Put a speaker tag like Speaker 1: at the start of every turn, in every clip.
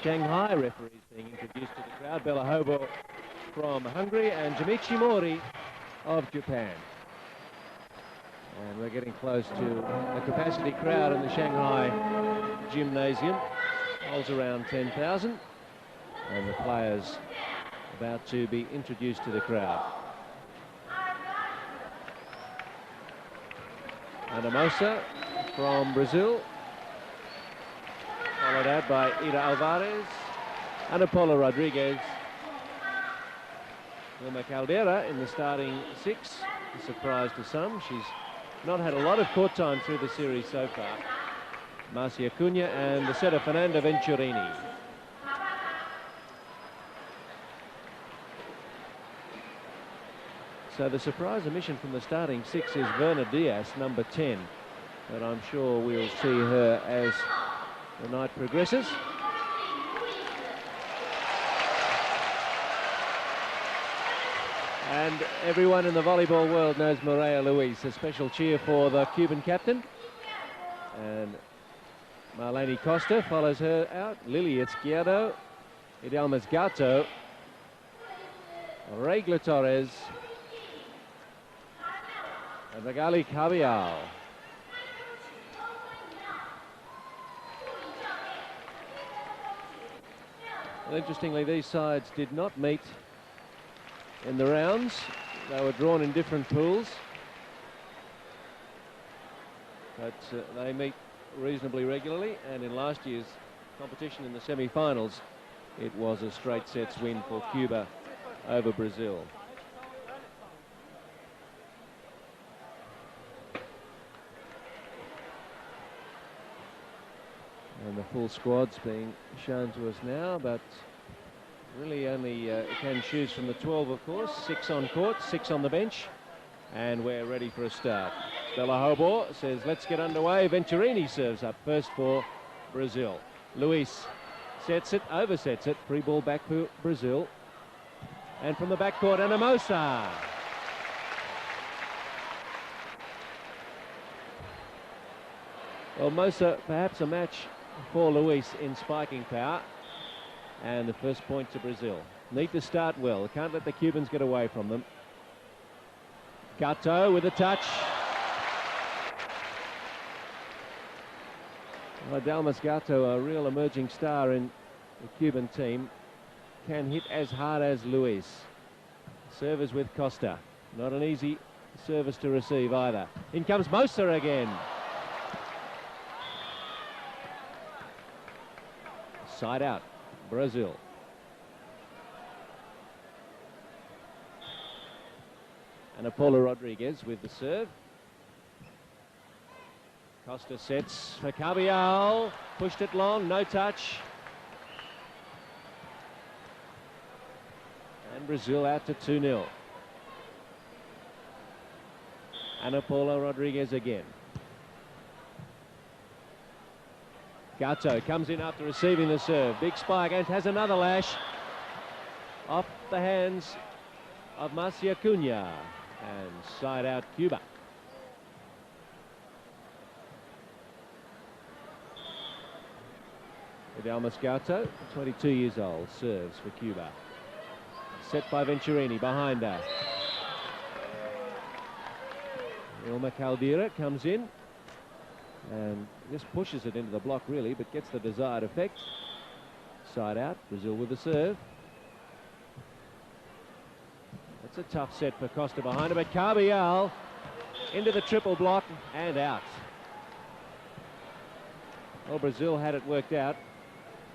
Speaker 1: Shanghai referees being introduced to the crowd. Belahobo from Hungary and Jimichi Mori of Japan. And we're getting close to a capacity crowd in the Shanghai gymnasium. Holds around 10,000. And the players about to be introduced to the crowd. Anamosa from Brazil, followed out by Ida Alvarez, Ana Paula Rodriguez, Wilma Caldera in the starting six. A surprise to some. She's not had a lot of court time through the series so far. Marcia Cunha and the setter Fernanda Venturini. So the surprise omission from the starting six is Verna Diaz, number 10. But I'm sure we'll see her as the night progresses. And everyone in the volleyball world knows Mireia Luis. A special cheer for the Cuban captain. And Marlene Costa follows her out. Lily Izquierdo, Idelmas Gato, Regla Torres, and Magali Cabial. Well, interestingly, these sides did not meet in the rounds. They were drawn in different pools. But they meet reasonably regularly, and in last year's competition in the semi-finals, it was a straight sets win for Cuba over Brazil. And the full squad's being shown to us now, but really only can choose from the 12, of course. 6 on court, 6 on the bench, and we're ready for a start. Belahobo says, let's get underway. Venturini serves up first for Brazil. Luis sets it, oversets it. Free ball back for Brazil. And from the backcourt, Anamosa. Well, Mosa, perhaps a match for Luis in spiking power. And the first point to Brazil. Need to start well. Can't let the Cubans get away from them. Gato with a touch. Well, Idelmas Gato, a real emerging star in the Cuban team, can hit as hard as Luis. Servers with Costa. Not an easy service to receive either. In comes Mosa again. Side out, Brazil. Ana Paula Rodriguez with the serve. Costa sets for Cabial. Pushed it long, no touch. And Brazil out to 2-0. Ana Paula Rodriguez again. Gato comes in after receiving the serve. Big spike and has another lash off the hands of Marcia Cunha. And side out Cuba. Idelmas Gato, 22 years old, serves for Cuba. Set by Venturini, behind her. Wilma Caldera comes in and just pushes it into the block really, but gets the desired effect. Side out, Brazil with the serve. That's a tough set for Costa behind her, but Cabial into the triple block and out. Well, Brazil had it worked out.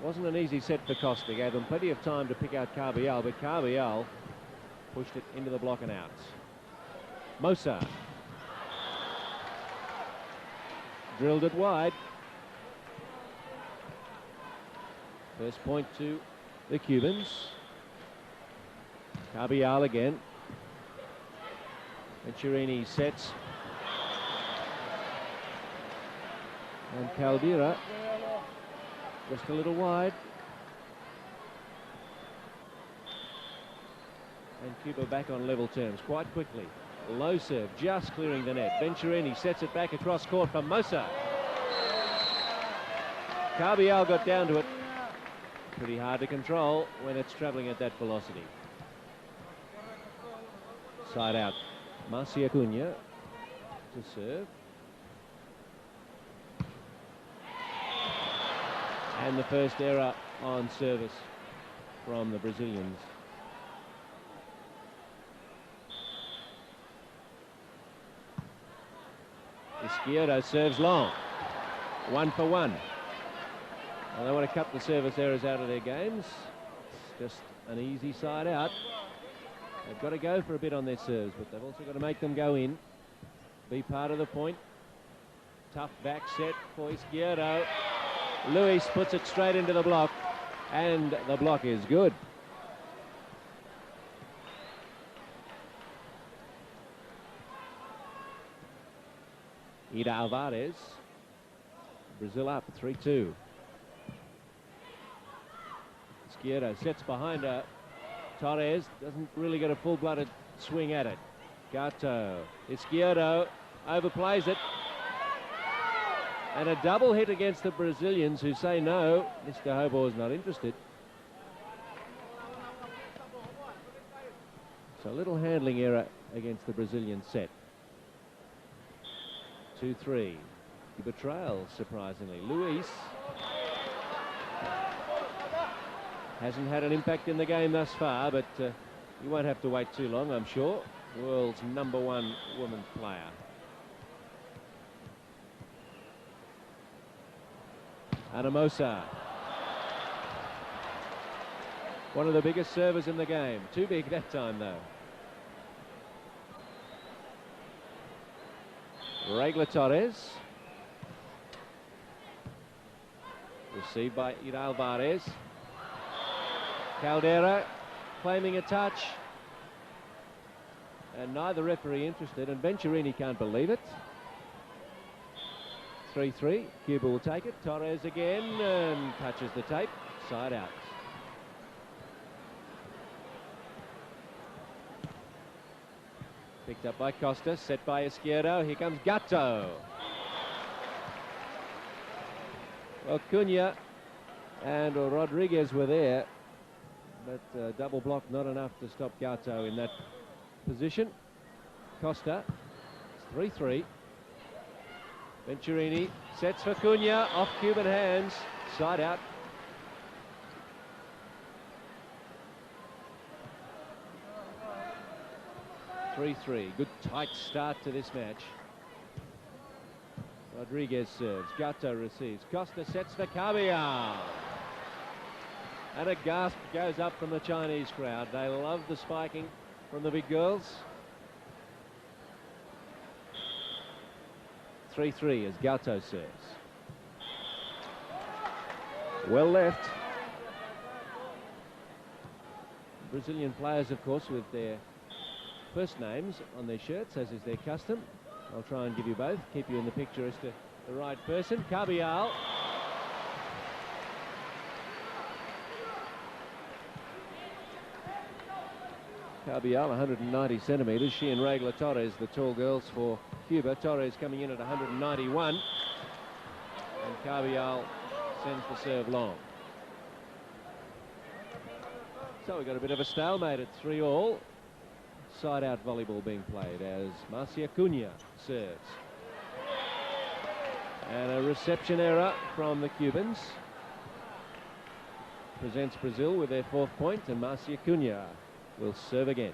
Speaker 1: Wasn't an easy set for Costa. Gave them plenty of time to pick out Cabial, but Cabial pushed it into the block and out. Mosa drilled it wide. First point to the Cubans. Cabial again. Venturini sets. And Caldera just a little wide. And Cuba back on level terms quite quickly. Low serve, just clearing the net. Venturini sets it back across court for Mosa. Cabial got down to it. Pretty hard to control when it's travelling at that velocity. Side out. Marcia Cunha to serve. And the first error on service from the Brazilians. Izquierdo serves long. 1 for 1. Well, they want to cut the service errors out of their games. It's just an easy side out. They've got to go for a bit on their serves, but they've also got to make them go in. Be part of the point. Tough back set for Izquierdo. Luis puts it straight into the block, and the block is good. Ida Alvarez. Brazil up 3-2. Izquierdo sets behind her. Torres doesn't really get a full-blooded swing at it. Gato. Izquierdo overplays it. And a double hit against the Brazilians, who say no. Mr. Hobor's not interested. So a little handling error against the Brazilian set. 2-3. Betrayal, surprisingly. Luis hasn't had an impact in the game thus far, but you won't have to wait too long, I'm sure. World's #1 women's player. Anamosa. One of the biggest servers in the game. Too big that time, though. Regla Torres. Received by Ida Alvarez. Caldera claiming a touch. And neither referee interested, and Venturini can't believe it. 3-3. Cuba will take it. Torres again, and touches the tape. Side out. Picked up by Costa, set by Izquierdo. Here comes Gato. Well, Cunha and Rodriguez were there, but double block not enough to stop Gato in that position. Costa. It's 3-3. Venturini sets for Cunha, off Cuban hands, side out. Good tight start to this match. Rodriguez serves, Gato receives, Costa sets for Cabial. And a gasp goes up from the Chinese crowd. They love the spiking from the big girls. 3-3 as Gato serves. Well left. Brazilian players, of course, with their first names on their shirts, as is their custom. I'll try and give you both, keep you in the picture as to the right person. Cabial. Cabial, 190 centimetres. She and Regla Torres, the tall girls for Cuba. Torres coming in at 191. And Cabial sends the serve long. So we've got a bit of a stalemate at 3-all. Side-out volleyball being played as Marcia Cunha serves. And a reception error from the Cubans. Presents Brazil with their 4th point, and Marcia Cunha will serve again.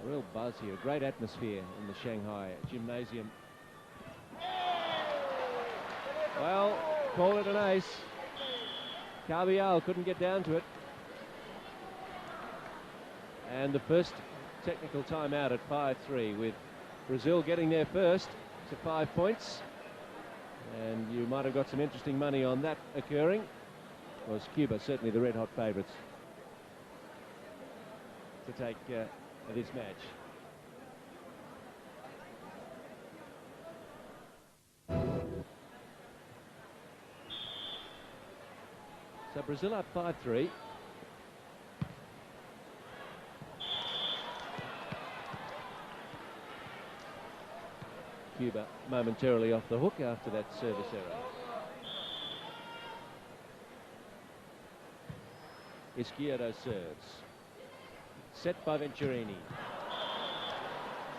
Speaker 1: A real buzz here, great atmosphere in the Shanghai gymnasium. Well, call it an ace. Cabial couldn't get down to it. And the first technical timeout at 5-3, with Brazil getting their first to 5 points. And you might have got some interesting money on that occurring. Was Cuba certainly the red-hot favourites to take this match. So Brazil up 5-3. Cuba momentarily off the hook after that service error. Izquierdo serves. Set by Venturini.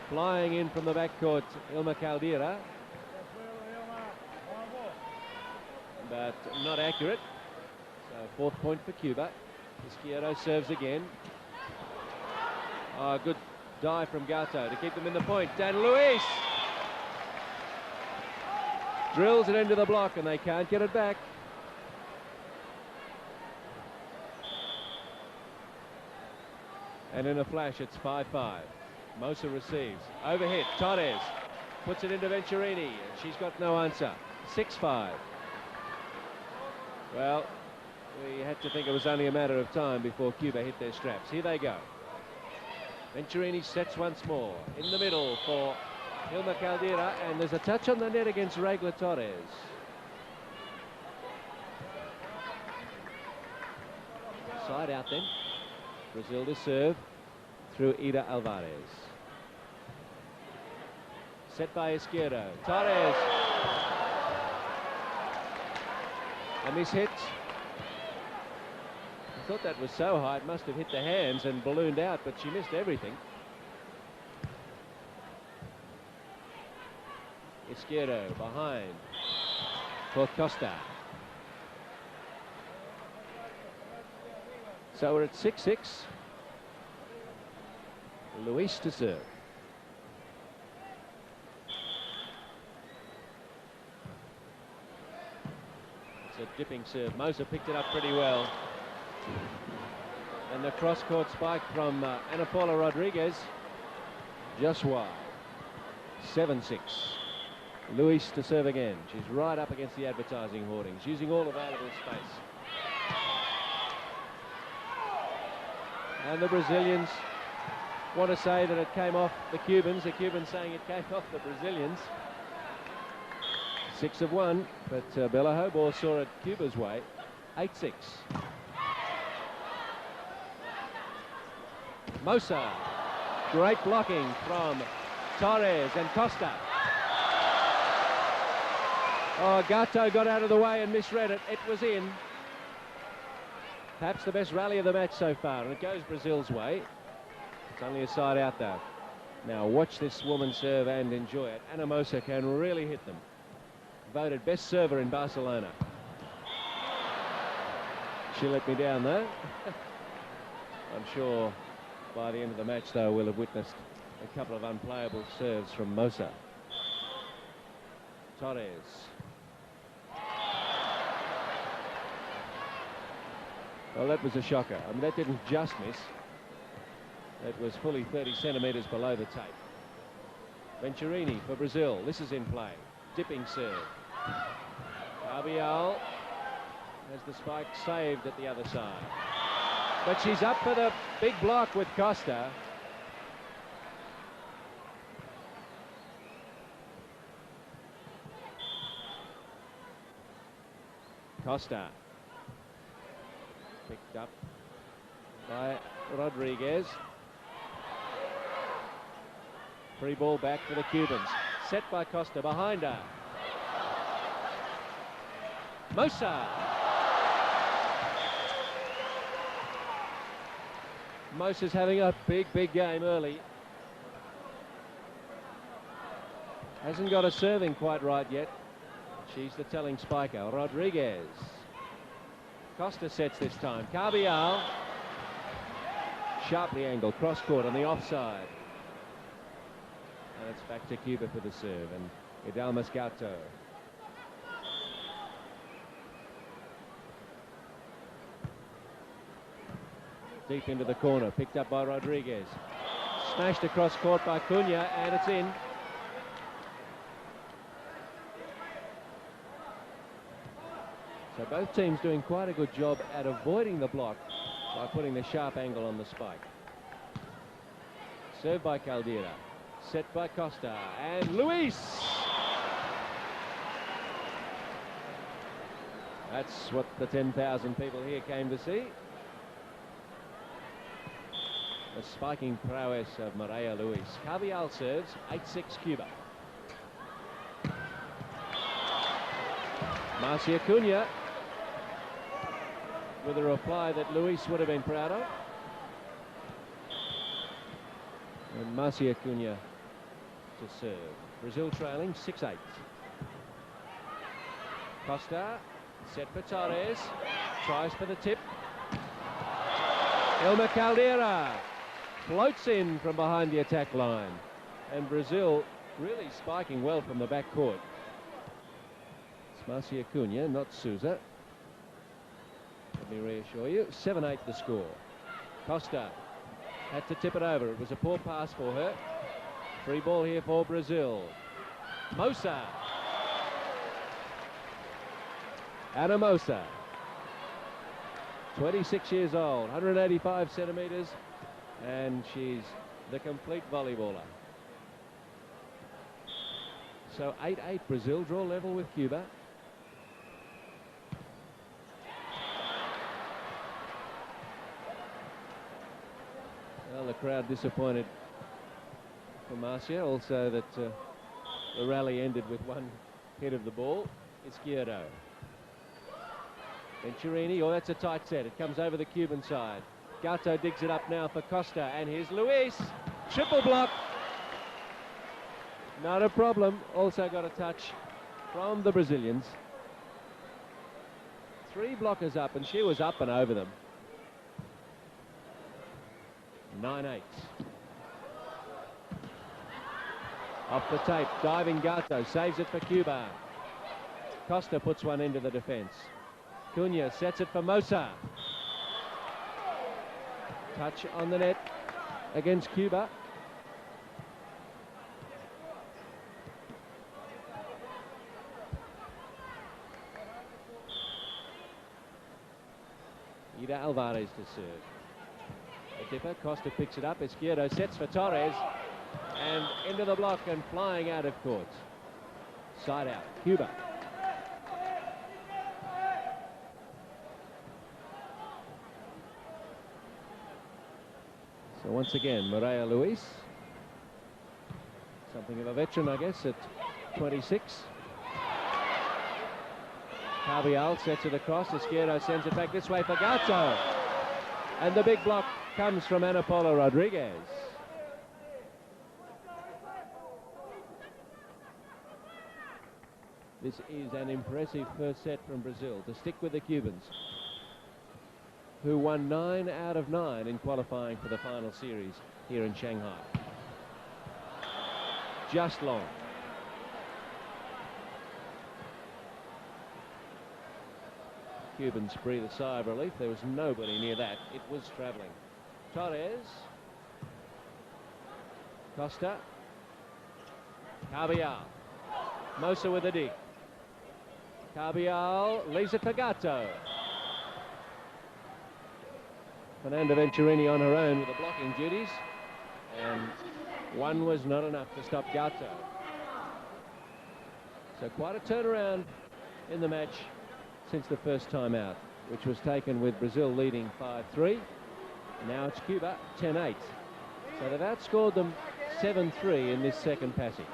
Speaker 1: Flying in from the backcourt, Ilma Caldera. But not accurate. So fourth point for Cuba. Izquierdo serves again. Oh, good dive from Gato to keep them in the point. Dan Luis drills it into the block and they can't get it back. And in a flash, it's 5-5. Mosa receives. Overhit. Torres puts it into Venturini. And she's got no answer. 6-5. Well, we had to think it was only a matter of time before Cuba hit their straps. Here they go. Venturini sets once more. In the middle for Ilma Caldera. And there's a touch on the net against Regla Torres. Side out then. Brazil to serve through Ida Alvarez. Set by Izquierdo. Torres. A mishit. I thought that was so high it must have hit the hands and ballooned out, but she missed everything. Izquierdo behind for Costa. So we're at 6-6. Luis to serve. It's a dipping serve. Mosa picked it up pretty well. And the cross-court spike from Ana Paula Rodriguez. Just wide. 7-6. Luis to serve again. She's right up against the advertising hoardings, using all available space. And the Brazilians want to say that it came off the Cubans. The Cubans saying it came off the Brazilians. 6 of 1, but Bella Hobor saw it Cuba's way. 8-6. Mosa. Great blocking from Torres and Costa. Oh, Gato got out of the way and misread it. It was in. Perhaps the best rally of the match so far, and it goes Brazil's way. It's only a side out though. Now watch this woman serve and enjoy it. Ana Mosa can really hit them. Voted best server in Barcelona. She let me down though. I'm sure by the end of the match though we'll have witnessed a couple of unplayable serves from Mosa. Torres. Well, that was a shocker. I mean, that didn't just miss. It was fully 30 centimetres below the tape. Venturini for Brazil. This is in play. Dipping serve. Carbial has the spike saved at the other side. But she's up for the big block with Costa. Costa. Picked up by Rodriguez. Free ball back for the Cubans. Set by Costa behind her. Mosa. Mosa's having a big game early. Hasn't got a serving quite right yet. She's the telling spiker. Rodriguez. Costa sets this time. Carbial. Sharply angled cross-court on the offside. And it's back to Cuba for the serve. And Idalmas Gato. Deep into the corner. Picked up by Rodriguez. Smashed across court by Cunha. And it's in. So both teams doing quite a good job at avoiding the block by putting the sharp angle on the spike. Served by Caldera. Set by Costa. And Luis! That's what the 10,000 people here came to see. The spiking prowess of Mireia Luis. Carbial serves. 8-6 Cuba. Marcia Cunha. with a reply that Luis would have been proud of. And Marcia Cunha to serve. Brazil trailing 6-8. Costa, set for Torres, tries for the tip. Elma Caldera floats in from behind the attack line. And Brazil really spiking well from the back court. It's Marcia Cunha, not Souza. Let me reassure you, 7-8 the score. Costa had to tip it over. It was a poor pass for her. Free ball here for Brazil. Mosa. Ana Mosa. 26 years old, 185 centimetres, and she's the complete volleyballer. So 8-8 Brazil, draw level with Cuba. Well, the crowd disappointed for Marcia, also that the rally ended with one hit of the ball. Izquierdo. Venturini, oh, that's a tight set. It comes over the Cuban side. Gato digs it up now for Costa, and here's Luis. Triple block. Not a problem. Also got a touch from the Brazilians. 3 blockers up, and she was up and over them. 9-8. Off the tape, diving Gato, saves it for Cuba. Costa puts one into the defense. Cunha sets it for Mosa. Touch on the net against Cuba. Ida Alvarez to serve. A dipper, Costa picks it up. Izquierdo sets for Torres. And into the block and flying out of court. Side out, Cuba. So once again, Mireia Luis. Something of a veteran, I guess, at 26. Carvial sets it across. Izquierdo sends it back this way for Gato. And the big block comes from Ana Paula Rodriguez. This is an impressive first set from Brazil to stick with the Cubans, who won 9 out of 9 in qualifying for the final series here in Shanghai. Just long. Cubans breathe a sigh of relief. There was nobody near that. It was travelling. Torres. Costa. Carvial. Mosa with a dig. Carvial leaves it for Gato. Fernanda Venturini on her own with the blocking duties, and one was not enough to stop Gato. So quite a turnaround in the match since the first time out, which was taken with Brazil leading 5-3. Now it's Cuba 10-8. So they've outscored them 7-3 in this second passage.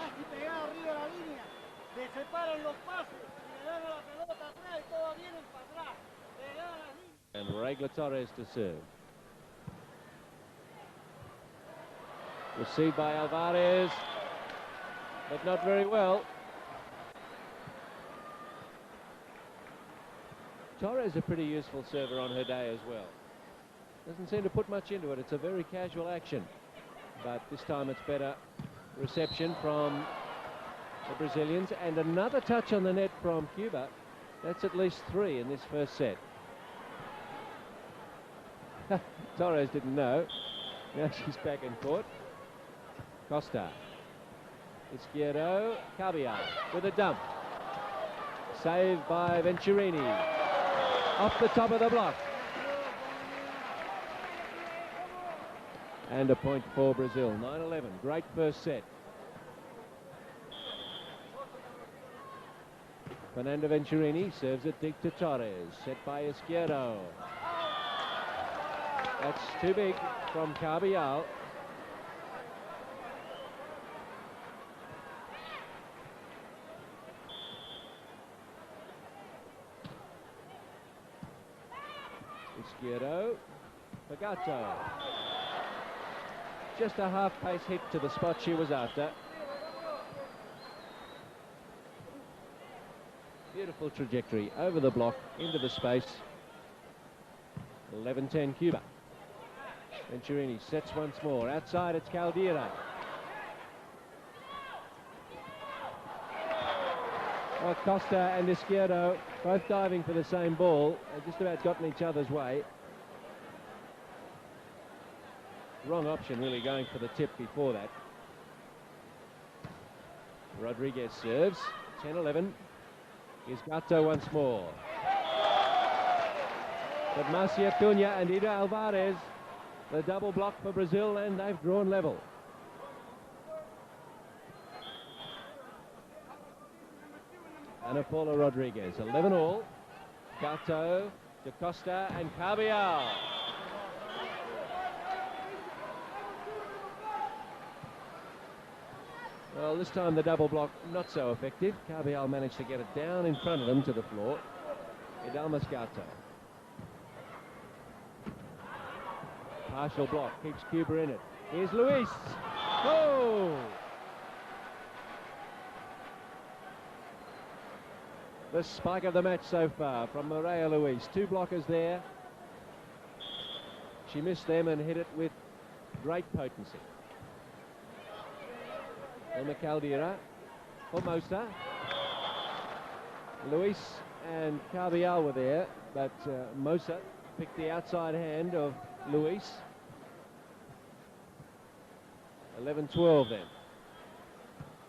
Speaker 1: And Regla Torres to serve. Received by Alvarez, but not very well. Torres a pretty useful server on her day as well. Doesn't seem to put much into it. It's a very casual action, but this time it's better reception from the Brazilians, and another touch on the net from Cuba. That's at least 3 in this first set. Torres didn't know. Now she's back in court. Costa. Izquierdo. Carvial with a dump. Saved by Venturini. Off the top of the block. And a point for Brazil. 9-11. Great first set. Fernanda Venturini serves it deep to Torres. Set by Izquierdo. That's too big from Carvial. Izquierdo. Pagato. Just a half-pace hit to the spot she was after. Beautiful trajectory over the block, into the space. 11-10 Cuba. Venturini sets once more. Outside, it's Caldera. Costa and Izquierdo both diving for the same ball. They just about got in each other's way. Wrong option, really, going for the tip before that. Rodriguez serves. 10-11. Is Gato once more. But Marcia Cunha and Ida Alvarez, the double block for Brazil, and they've drawn level. Ana Paula Rodriguez, 11-all. Gato, Da Costa and Carbial. Well, this time the double block not so effective. Carbial managed to get it down in front of them to the floor. Idalmas Gato. Partial block, keeps Cuba in it. Here's Luis. Oh! The spike of the match so far from Mireia Luis. Two blockers there. She missed them and hit it with great potency. Elma Caldera. Formosa. Luis and Carbial were there, but Mosa picked the outside hand of Luis. 11-12 then.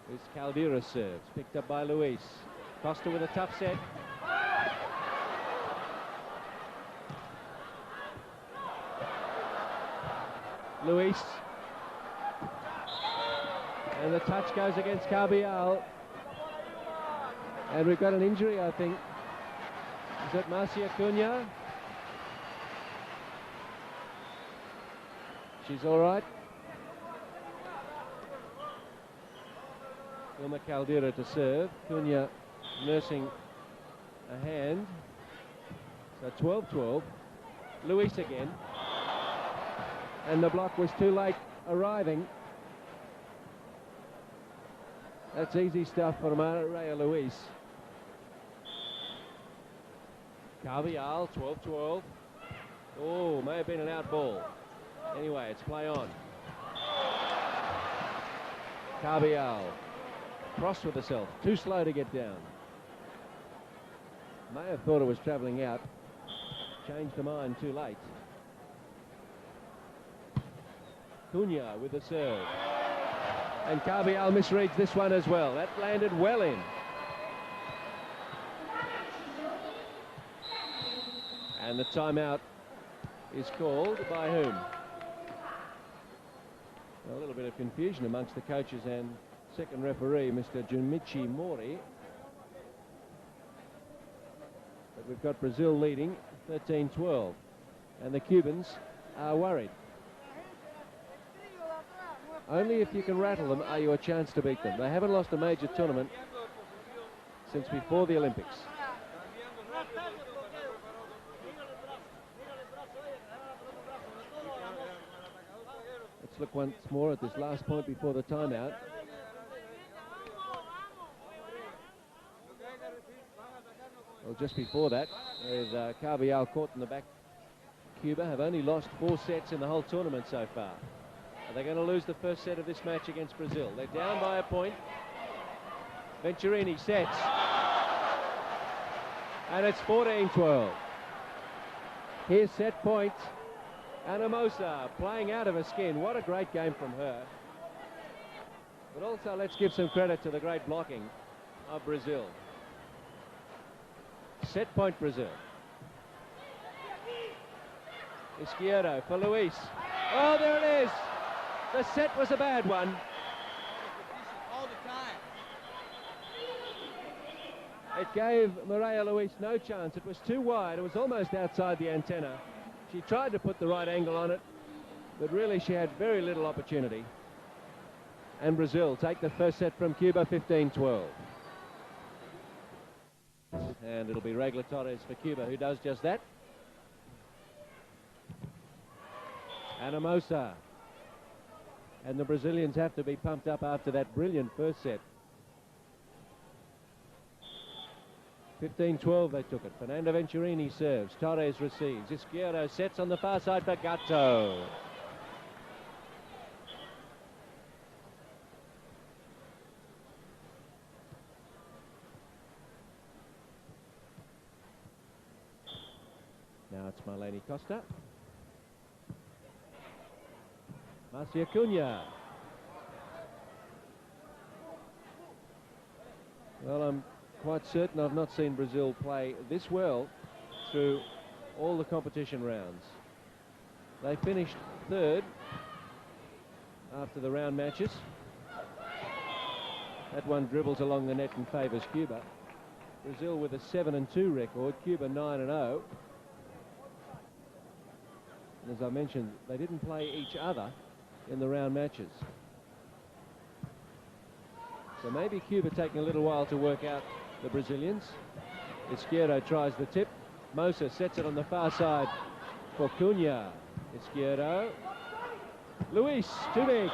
Speaker 1: Here's Caldera serves, picked up by Luis. Costa with a tough set. Luis. And the touch goes against Carbial. And we've got an injury, I think. Is it Marcia Cunha? She's all right. Ilma Caldera to serve. Cunha nursing a hand. So 12-12. Luis again. And the block was too late arriving. That's easy stuff for Mireia Luis. Carbial, 12-12. Oh, may have been an out ball. Anyway, it's play on. Carbial. Cross with herself. Too slow to get down. May have thought it was travelling out. Changed the mind too late. Cunha with the serve. And Carbial misreads this one as well. That landed well in. And the timeout is called by whom? A little bit of confusion amongst the coaches and second referee, Mr. Junichi Mori. But we've got Brazil leading 13-12. And the Cubans are worried. Only if you can rattle them are you a chance to beat them. They haven't lost a major tournament since before the Olympics. Let's look once more at this last point before the timeout. Well, just before that, with Carbial caught in the back, Cuba have only lost 4 sets in the whole tournament so far. Are they going to lose the first set of this match against Brazil? They're down by a point. Venturini sets. And it's 14-12. Here's set point. Anamosa playing out of her skin. What a great game from her. But also let's give some credit to the great blocking of Brazil. Set point Brazil. Izquierdo for Luis. Oh, there it is. The set was a bad one.
Speaker 2: All the time.
Speaker 1: It gave Mireia Luis no chance. It was too wide. It was almost outside the antenna. She tried to put the right angle on it, but really she had very little opportunity. And Brazil take the first set from Cuba, 15-12. And it'll be Regla Torres for Cuba, who does just that. Anamosa. And the Brazilians have to be pumped up after that brilliant first set. 15-12 they took it. Fernando Venturini serves. Torres receives. Izquierdo sets on the far side for Gatto. Now it's Marlene Costa. Marcia Cunha. Well, I'm quite certain I've not seen Brazil play this well through all the competition rounds. They finished third after the round matches. That one dribbles along the net and favours Cuba. Brazil with a 7-2 record, Cuba 9-0. And as I mentioned, they didn't play each other in the round matches. So maybe Cuba taking a little while to work out the Brazilians. Izquierdo tries the tip. Mosa sets it on the far side for Cunha. Izquierdo. Luis, too big.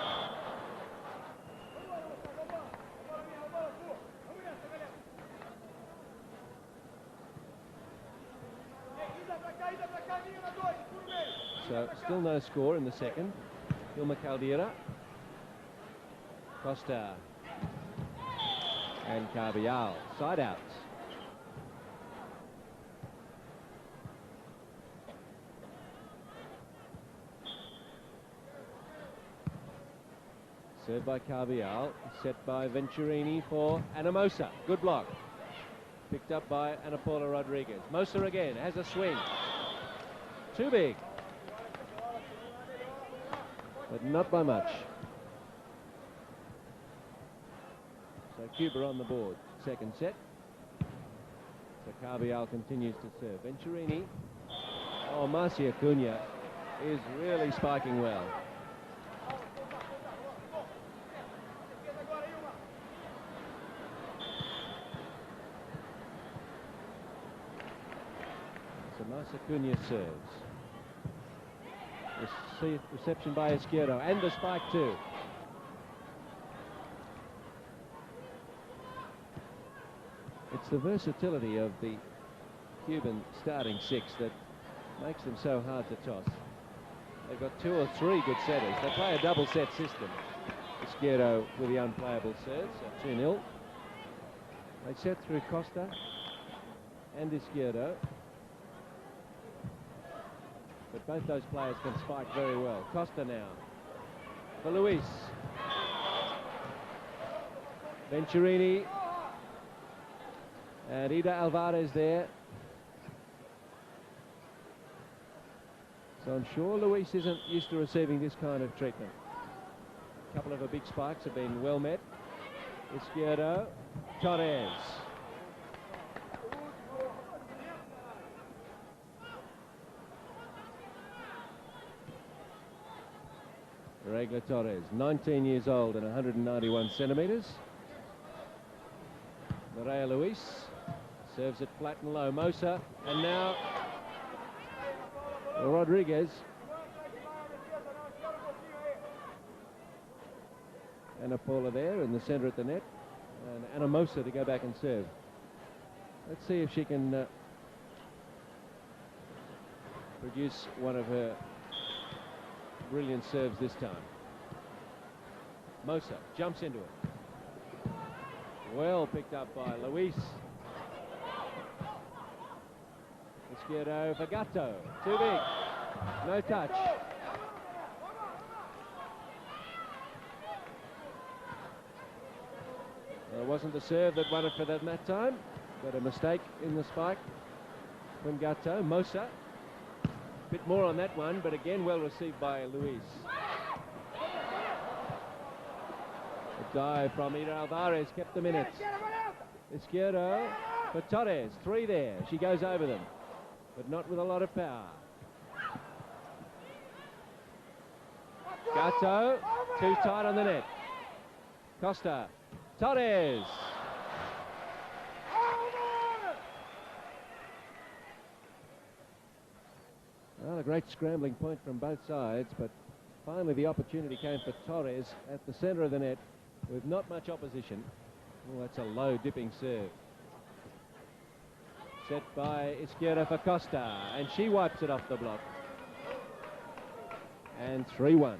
Speaker 1: So still no score in the second. Ilma Caldeira. Costa. And Carvial. Side outs. Served by Carvial. Set by Venturini for Anamosa. Good block. Picked up by Ana Paula Rodriguez. Mosa again has a swing. Too big. But not by much. So Cuba on the board. Second set. So Carvial continues to serve. Venturini. Oh, Marcia Cunha is really spiking well. So Marcia Cunha serves. Reception by Izquierdo, and the spike too. It's the versatility of the Cuban starting six that makes them so hard to toss. They've got 2 or 3 good setters. They play a double set system. Izquierdo with the unplayable serve, so 2-0. They set through Costa and Izquierdo. But both those players can spike very well. Costa now for Luis. Venturini. And Ida Alvarez there. So I'm sure Luis isn't used to receiving this kind of treatment. A couple of her big spikes have been well met. Izquierdo. Torres. Regla Torres, 19 years old and 191 centimetres. Maria Luis serves it flat and low. Mosa, and now Rodriguez. Ana Paula there in the centre at the net. And Anamosa to go back and serve. Let's see if she can produce one of her brilliant serves this time. Mosa jumps into it. Well picked up by Luis. Izquierdo for Gatto. Too big. No touch. Well, it wasn't the serve that won it for them that time, but a mistake in the spike from Gatto. Mosa. Bit more on that one, but again well received by Luis. A dive from Ida Alvarez kept them in it. Izquierdo for Torres. 3 there. She goes over them, but not with a lot of power. Gatto, too tight on the net. Costa. Torres. Well, a great scrambling point from both sides, but finally the opportunity came for Torres at the centre of the net with not much opposition. Oh, that's a low dipping serve. Set by Izquierdo for Costa, and she wipes it off the block. And 3-1.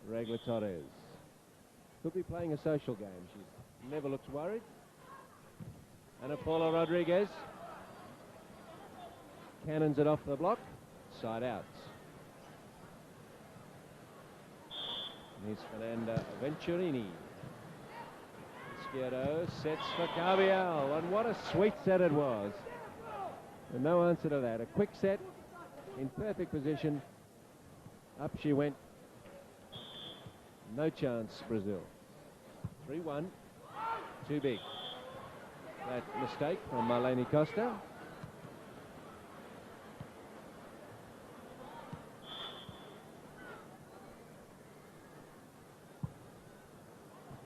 Speaker 1: Regla Torres could be playing a social game. She never looks worried. And Paula Rodriguez cannons it off the block. Side out. Here's Fernanda Venturini. Izquierdo sets for Carbial, and what a sweet set it was. And no answer to that. A quick set in perfect position. Up she went. No chance, Brazil. 3-1. Too big. That mistake from Marlene Costa.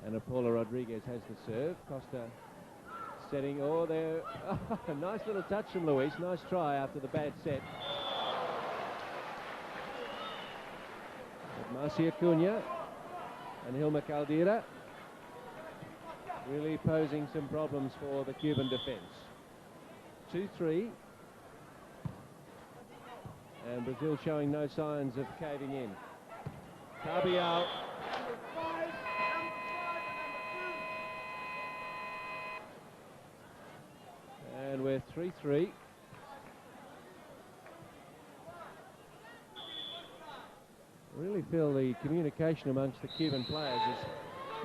Speaker 1: And Paula Rodriguez has the serve. Costa setting, oh, there. Oh, nice little touch from Luis. Nice try after the bad set. But Marcia Cunha and Hilma Caldera really posing some problems for the Cuban defence. 2-3. And Brazil showing no signs of caving in. Carbial. And we're 3-3. I really feel the communication amongst the Cuban players is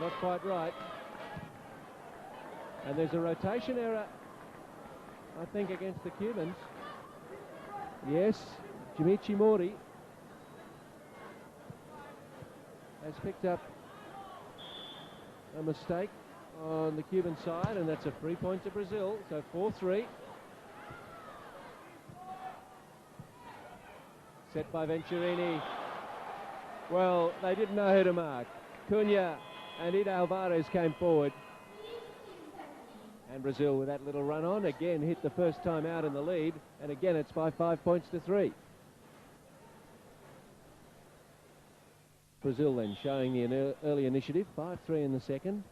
Speaker 1: not quite right. And there's a rotation error, I think, against the Cubans. Yes, Jimichi Mori has picked up a mistake on the Cuban side, and that's a free point to Brazil, so 4-3. Set by Venturini. Well, they didn't know who to mark. Cunha and Ida Alvarez came forward. And Brazil, with that little run on, again hit the first time out in the lead, and again it's by 5-3. Brazil then showing the early initiative, 5-3 in the second.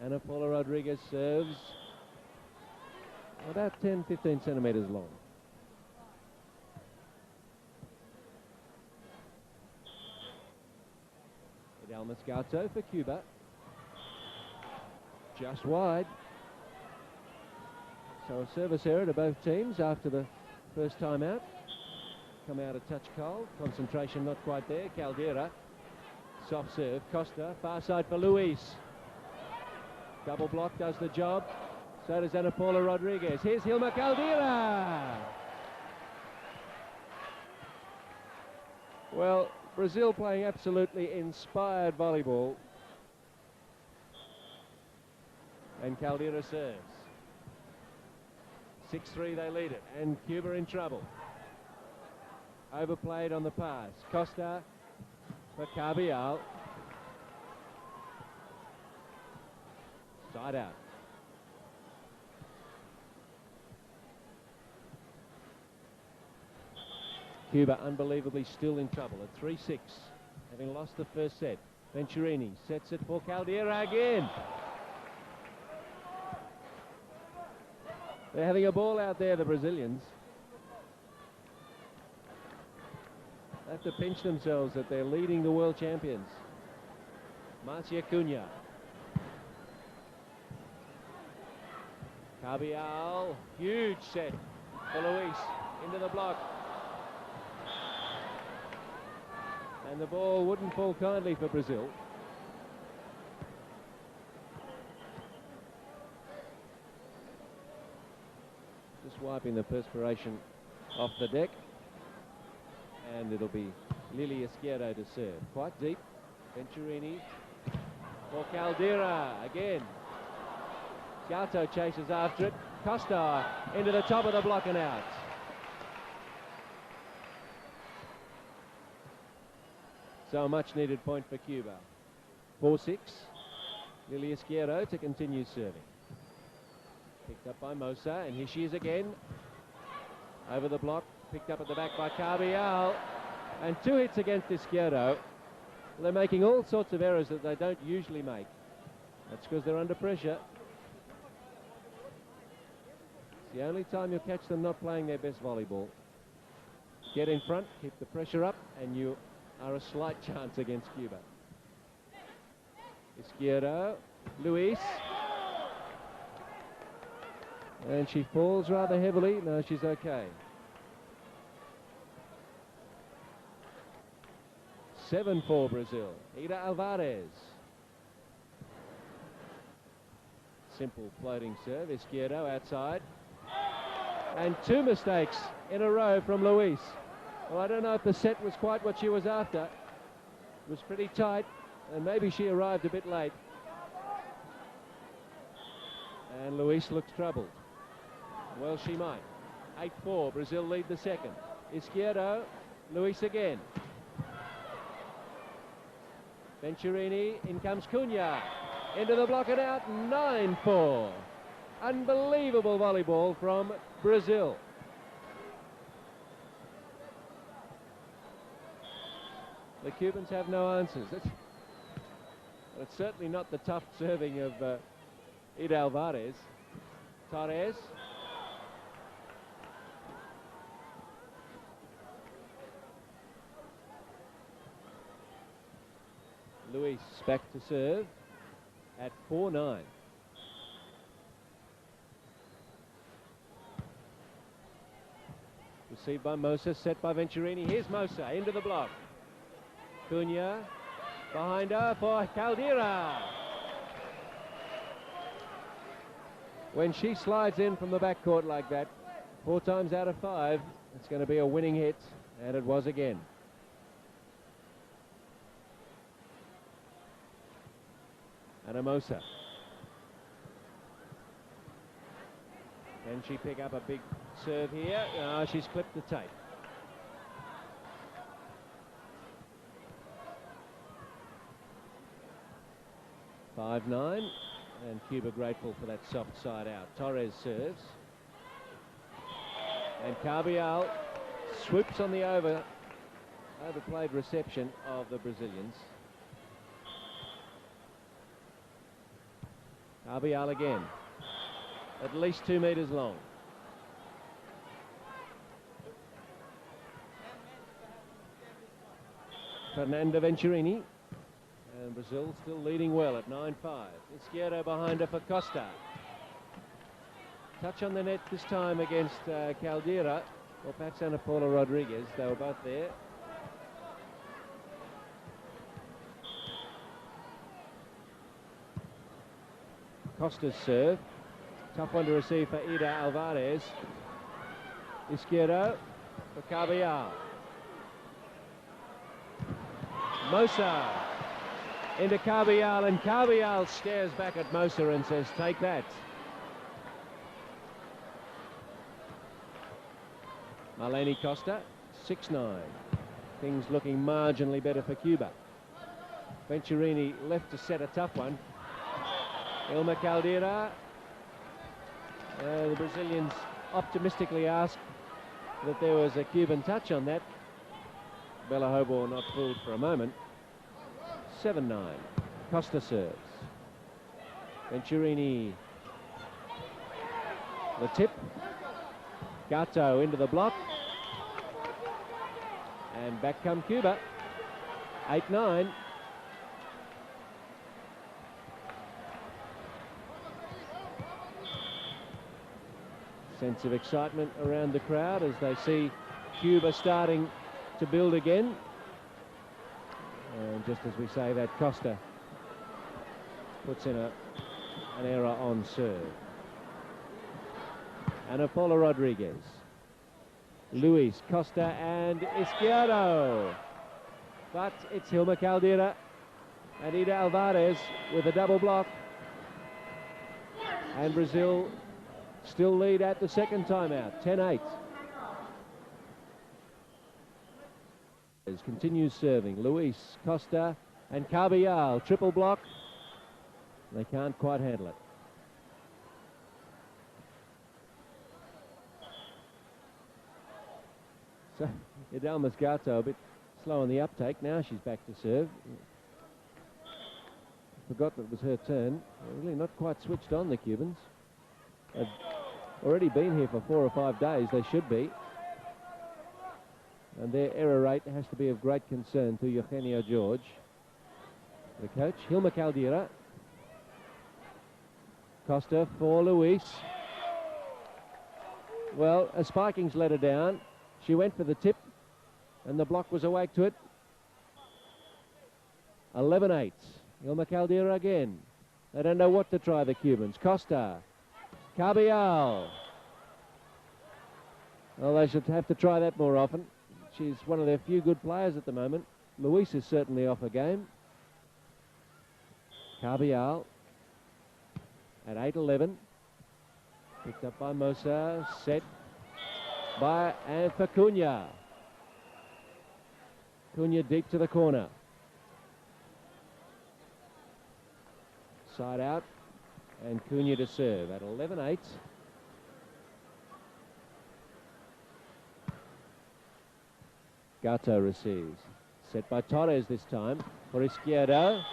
Speaker 1: Ana Paula Rodriguez serves about 10-15 centimetres long. Hidal Moscato for Cuba. Just wide. So a service error to both teams after the first time out. Come out a touch cold. Concentration not quite there. Caldera. Soft serve. Costa. Far side for Luis. Double block does the job. So does Ana Paula Rodriguez. Here's Hilma Caldera. Well, Brazil playing absolutely inspired volleyball. And Caldera serves. 6-3 they lead it. And Cuba in trouble. Overplayed on the pass. Costa for Carbial. Side out. Cuba unbelievably still in trouble at 3-6, having lost the first set. Venturini sets it for Caldera again. They're having a ball out there, the Brazilians. They have to pinch themselves that they're leading the world champions. Marcia Cunha. Carbial, huge set for Luis, into the block. And the ball wouldn't fall kindly for Brazil. Just wiping the perspiration off the deck. And it'll be Lily Izquierdo to serve. Quite deep. Venturini for Caldera again. Gato chases after it. Costa into the top of the block and out. So a much needed point for Cuba. 4-6. Lily Izquierdo to continue serving. Picked up by Mosa, and here she is again. Over the block, picked up at the back by Carbial. And 2 hits against Izquierdo. They're making all sorts of errors that they don't usually make. That's because they're under pressure. It's the only time you'll catch them not playing their best volleyball. Get in front, keep the pressure up, and you are a slight chance against Cuba. Izquierdo, Luis. And she falls rather heavily. No, she's okay. 7-4 Brazil. Ida Alvarez. Simple floating serve. Izquierdo outside. And 2 mistakes in a row from Luis. Well, I don't know if the set was quite what she was after. It was pretty tight, and maybe she arrived a bit late. And Luis looks troubled. Well, she might. 8-4, Brazil lead the second. Izquierdo, Luis again. Venturini, in comes Cunha. Into the block and out, 9-4. Unbelievable volleyball from Brazil. The Cubans have no answers. It's certainly not the tough serving of Ida Alvarez. Torres. Luis back to serve at 4-9. Received by Mosa, set by Venturini. Here's Mosa into the block. Cunha behind her for Caldera. When she slides in from the backcourt like that, 4 times out of 5, it's going to be a winning hit, and it was again. And Mosa. Can she pick up a big serve here? No, she's clipped the tape. Five 9, and Cuba grateful for that soft side out. Torres serves. And Carbial swoops on the overplayed reception of the Brazilians. Carbial again. At least 2 meters long. Fernanda Venturini. And Brazil still leading well at 9-5. Izquierdo behind her for Costa. Touch on the net this time against Caldera, or perhaps Ana Paula Rodriguez. They were both there. Costa's serve. Tough one to receive for Ida Alvarez. Izquierdo for Carbial. Mosa into Carbial, and Carbial stares back at Mosa and says, "Take that." Marlene Costa, 6-9. Things looking marginally better for Cuba. Venturini left to set a tough one. Ilma Caldera. The Brazilians optimistically asked that there was a Cuban touch on that. Bella Hobor not fooled for a moment. 7-9. Costa serves. Venturini. The tip. Gato into the block. And back come Cuba. 8-9. Sense of excitement around the crowd as they see Cuba starting to build again. And just as we say that, Costa puts in an error on serve. Ana Paula Rodriguez. Luis, Costa and Izquierdo. But it's Hilma Caldera and Ida Alvarez with a double block. And Brazil still lead at the second timeout, 10-8. Continues serving. Luis, Costa and Carbial. Triple block. They can't quite handle it. So Idelmas Gato a bit slow on the uptake. Now she's back to serve. Forgot that it was her turn. They're really not quite switched on, the Cubans. They've already been here for 4 or 5 days. They should be. And their error rate has to be of great concern to Eugenio George, the coach. Hilma Caldera. Costa for Luis. Well, a Spiking's let her down. She went for the tip, and the block was awake to it. 11-8. Hilma Caldera again. They don't know what to try, the Cubans. Costa. Carbial. Well, they should have to try that more often. She's one of their few good players at the moment. Luis is certainly off her game. Carbial at 8-11. Picked up by Mosa. Set by and for Cunha. Cunha deep to the corner. Side out. And Cunha to serve at 11-8. Gato receives. Set by Torres this time for Izquierdo.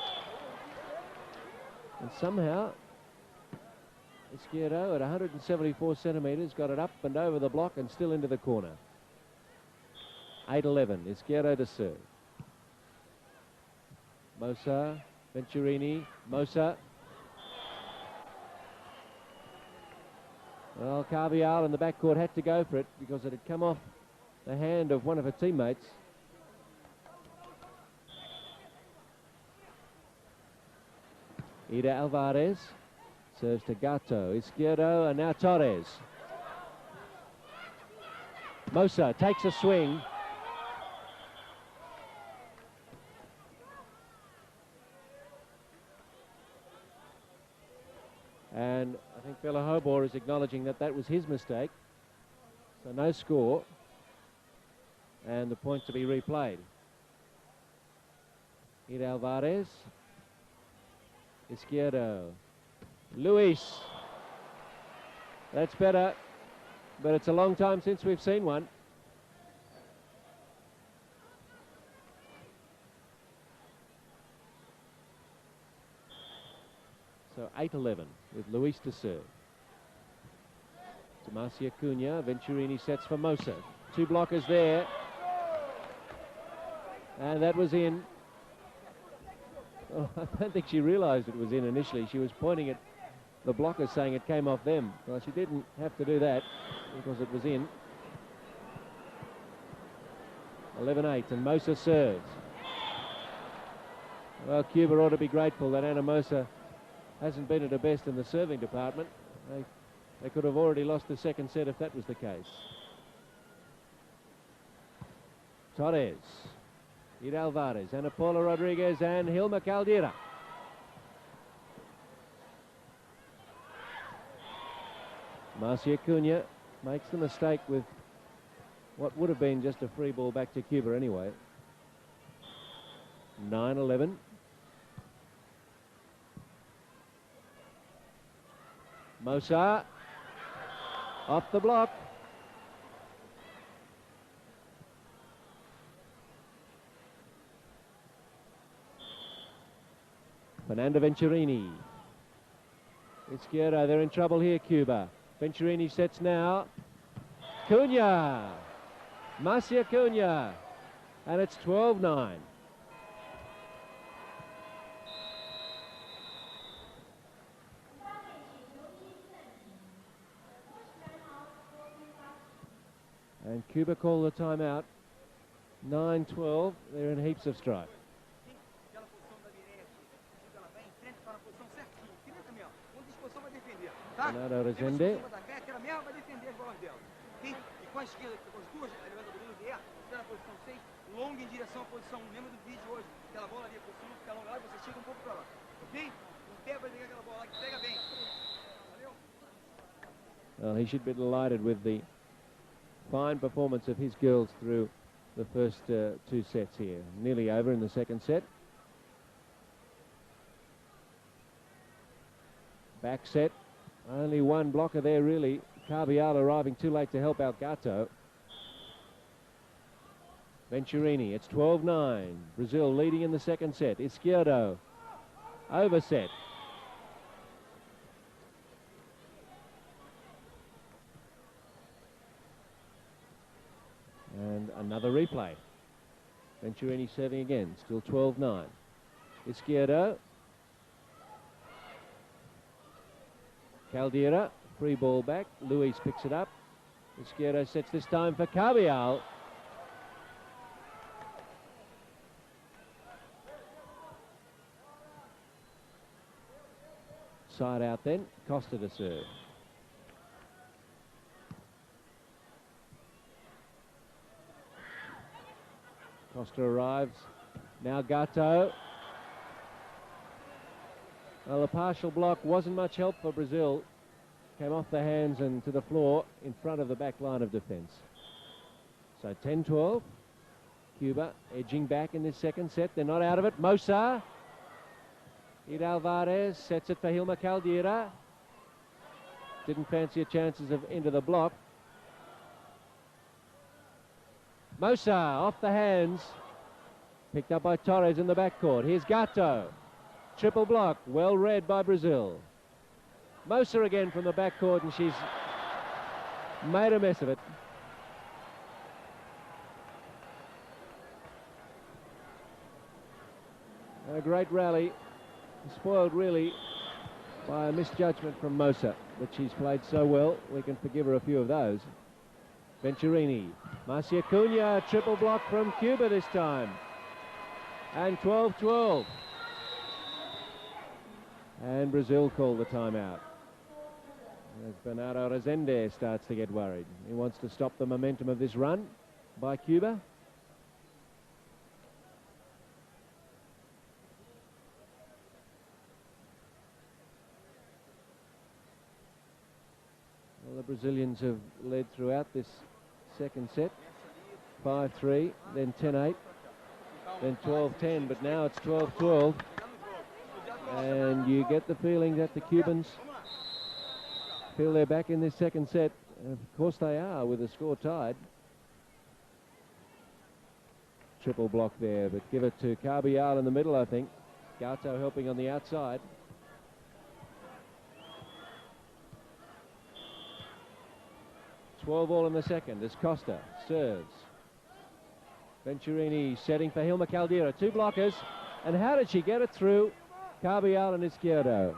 Speaker 1: And somehow Izquierdo at 174 centimetres got it up and over the block and still into the corner. 8-11. Izquierdo to serve. Mosa, Venturini, Mosa. Well, Carbial in the backcourt had to go for it because it had come off the hand of one of her teammates. Ida Alvarez serves to Gato, Izquierdo, and now Torres. Mosa takes a swing. And I think Bella Hobor is acknowledging that that was his mistake. So no score. And the point to be replayed. Ida Alvarez. Izquierdo. Luis. That's better. But it's a long time since we've seen one. So 8-11 with Luis to serve. Tomasia Cunha. Venturini sets for Mosa. 2 blockers there. And that was in. Oh, I don't think she realised it was in initially. She was pointing at the blockers saying it came off them. Well, she didn't have to do that because it was in. 11-8 and Mosa serves. Well, Cuba ought to be grateful that Ana Mosa hasn't been at her best in the serving department. They could have already lost the second set if that was the case. Torres. Ida Alvarez, Ana Paula Rodriguez and Hilma Caldera. Marcia Cunha makes the mistake with what would have been just a free ball back to Cuba anyway. 9-11. Mosa off the block. Fernanda Venturini. Izquierdo, they're in trouble here, Cuba. Venturini sets now. Cunha. Marcia Cunha. And it's 12-9. And Cuba call the timeout. 9-12. They're in heaps of strife. Bernardo Rezende. Well, he should be delighted with the fine performance of his girls through the first 2 sets here. Nearly over in the second set. Back set. Only one blocker there, really. Carbial arriving too late to help out Gato. Venturini, it's 12-9. Brazil leading in the second set. Izquierdo, overset. And another replay. Venturini serving again, still 12-9. Izquierdo. Caldera, free ball back. Luis picks it up. Izquierdo sets this time for Carbial. Side out then, Costa to serve. Costa arrives. Now Gato. Well, the partial block wasn't much help for Brazil. Came off the hands and to the floor in front of the back line of defence. So 10-12. Cuba edging back in this second set. They're not out of it. Mosa. Ed Alvarez sets it for Hilma Caldera. Didn't fancy her chances of into the block. Mosa off the hands. Picked up by Torres in the backcourt. Here's Gato. Triple block. Well read by Brazil. Mosa again from the backcourt, and she's made a mess of it. A great rally. Spoiled really by a misjudgment from Mosa, but she's played so well we can forgive her a few of those. Venturini, Marcia Cunha, triple block from Cuba this time, and 12-12. And Brazil call the timeout as Bernardo Rezende starts to get worried. He wants to stop the momentum of this run by Cuba. Well, the Brazilians have led throughout this second set. 5-3, then 10-8, then 12-10, but now it's 12-12. And you get the feeling that the Cubans feel they're back in this second set. And of course they are, with the score tied. Triple block there, but give it to Carbial in the middle, I think. Gato helping on the outside. All in the second as Costa serves. Venturini setting for Hilma Caldera. Two blockers. And how did she get it through? Carbial and Izquierdo.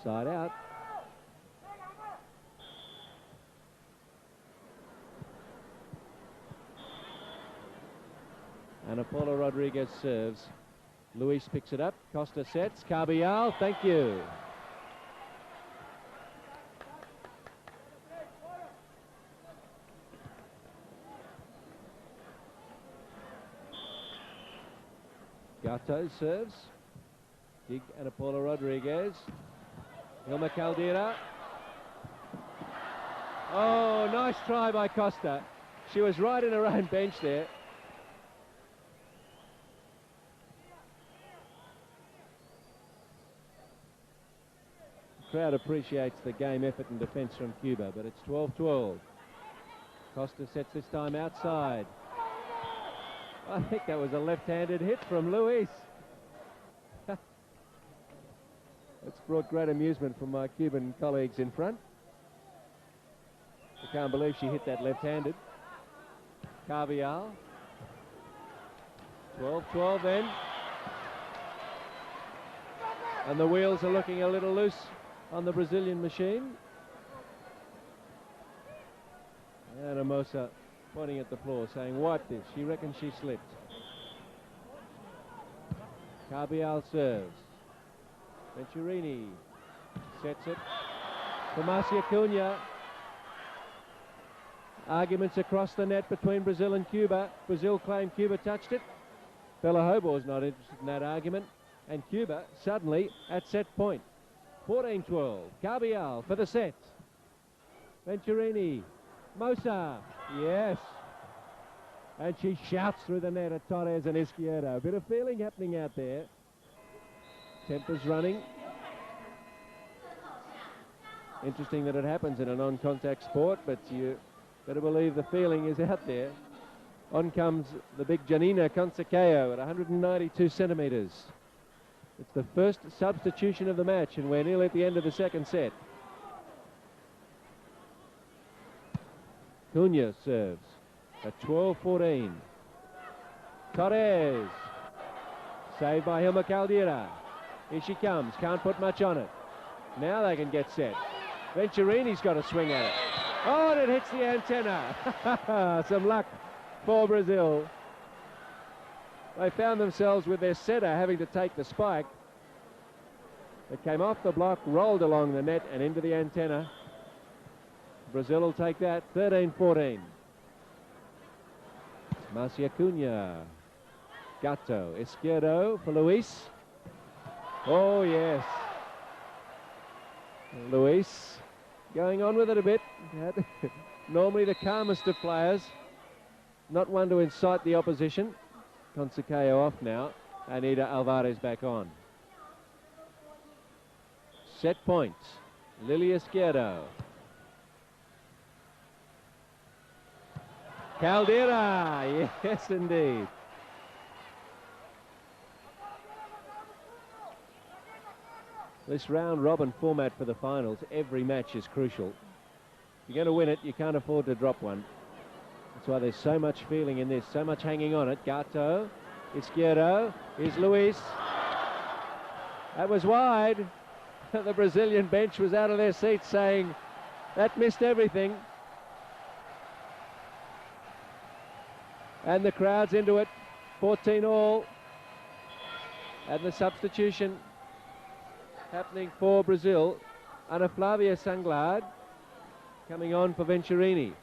Speaker 1: Side out. Ana Paula Rodriguez serves. Luis picks it up. Costa sets. Carbial, thank you. Gato serves. Dig Ana Paula Rodriguez. Hilma Caldera. Oh, nice try by Costa. She was right in her own bench there. Crowd appreciates the game effort and defence from Cuba, but it's 12-12. Costa sets this time outside. I think that was a left-handed hit from Luis. It's brought great amusement from my Cuban colleagues in front. I can't believe she hit that left-handed. Carbial. 12-12 then. And the wheels are looking a little loose on the Brazilian machine. And Amosa pointing at the floor saying, "What this?" She reckons she slipped. Carbial serves. Venturini sets it for Marcia Cunha. Arguments across the net between Brazil and Cuba. Brazil claim Cuba touched it. Bella Hobor's not interested in that argument. And Cuba suddenly at set point. 14-12. Carbial for the set. Venturini. Mosa. Yes. And she shouts through the net at Torres and Izquierdo. A bit of feeling happening out there. Tempers running. Interesting that it happens in a non-contact sport, but you better believe the feeling is out there. On comes the big Janina Consacao at 192 centimetres. It's the first substitution of the match, and we're nearly at the end of the second set. Cunha serves at 12-14. Torres. Saved by Hilma Caldera. Here she comes. Can't put much on it. Now they can get set. Venturini's got a swing at it. Oh, and it hits the antenna. Some luck for Brazil. They found themselves with their setter having to take the spike. It came off the block, rolled along the net and into the antenna. Brazil will take that. 13-14. Marcia Cunha. Gato. Izquierdo for Luis. Oh, yes. Luis going on with it a bit. Normally the calmest of players. Not one to incite the opposition. Consacao off now. Anita Alvarez back on. Set point. Lily Izquierdo. Caldera. Yes, indeed. This round-robin format for the finals, every match is crucial. If you're going to win it, you can't afford to drop one. That's why there's so much feeling in this, so much hanging on it. Gato, Izquierdo, here's Luis. That was wide. The Brazilian bench was out of their seats saying, that missed everything. And the crowd's into it. 14 all. And the substitution happening for Brazil. Ana Flavia Sanglard coming on for Venturini.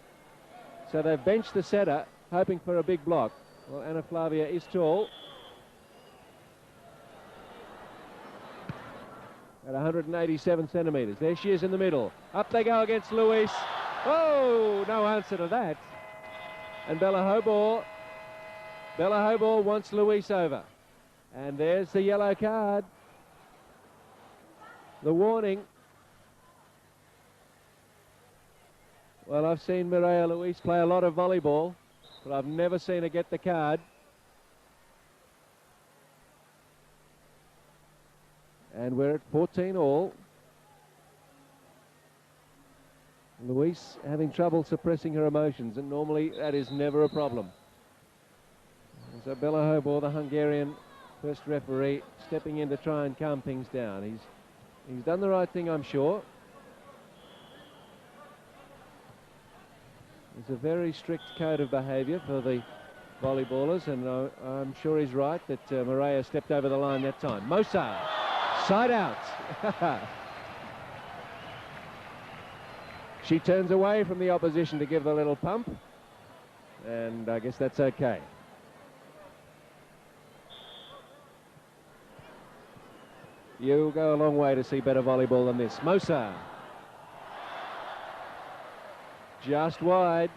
Speaker 1: So they've benched the setter, hoping for a big block. Well, Ana Flavia is tall. At 187 centimetres. There she is in the middle. Up they go against Luis. Oh, no answer to that. And Bella Hobor wants Luis over. And there's the yellow card. The warning. Well, I've seen Mireia Luis play a lot of volleyball, but I've never seen her get the card. And we're at 14 all. Luis having trouble suppressing her emotions, and normally that is never a problem. So Bella Hobor, the Hungarian first referee, stepping in to try and calm things down. He's done the right thing, I'm sure. There's a very strict code of behaviour for the volleyballers, and I'm sure he's right that Mireia stepped over the line that time. Mosa, side out. She turns away from the opposition to give the little pump, and I guess that's okay. You'll go a long way to see better volleyball than this. Mosa. Just wide.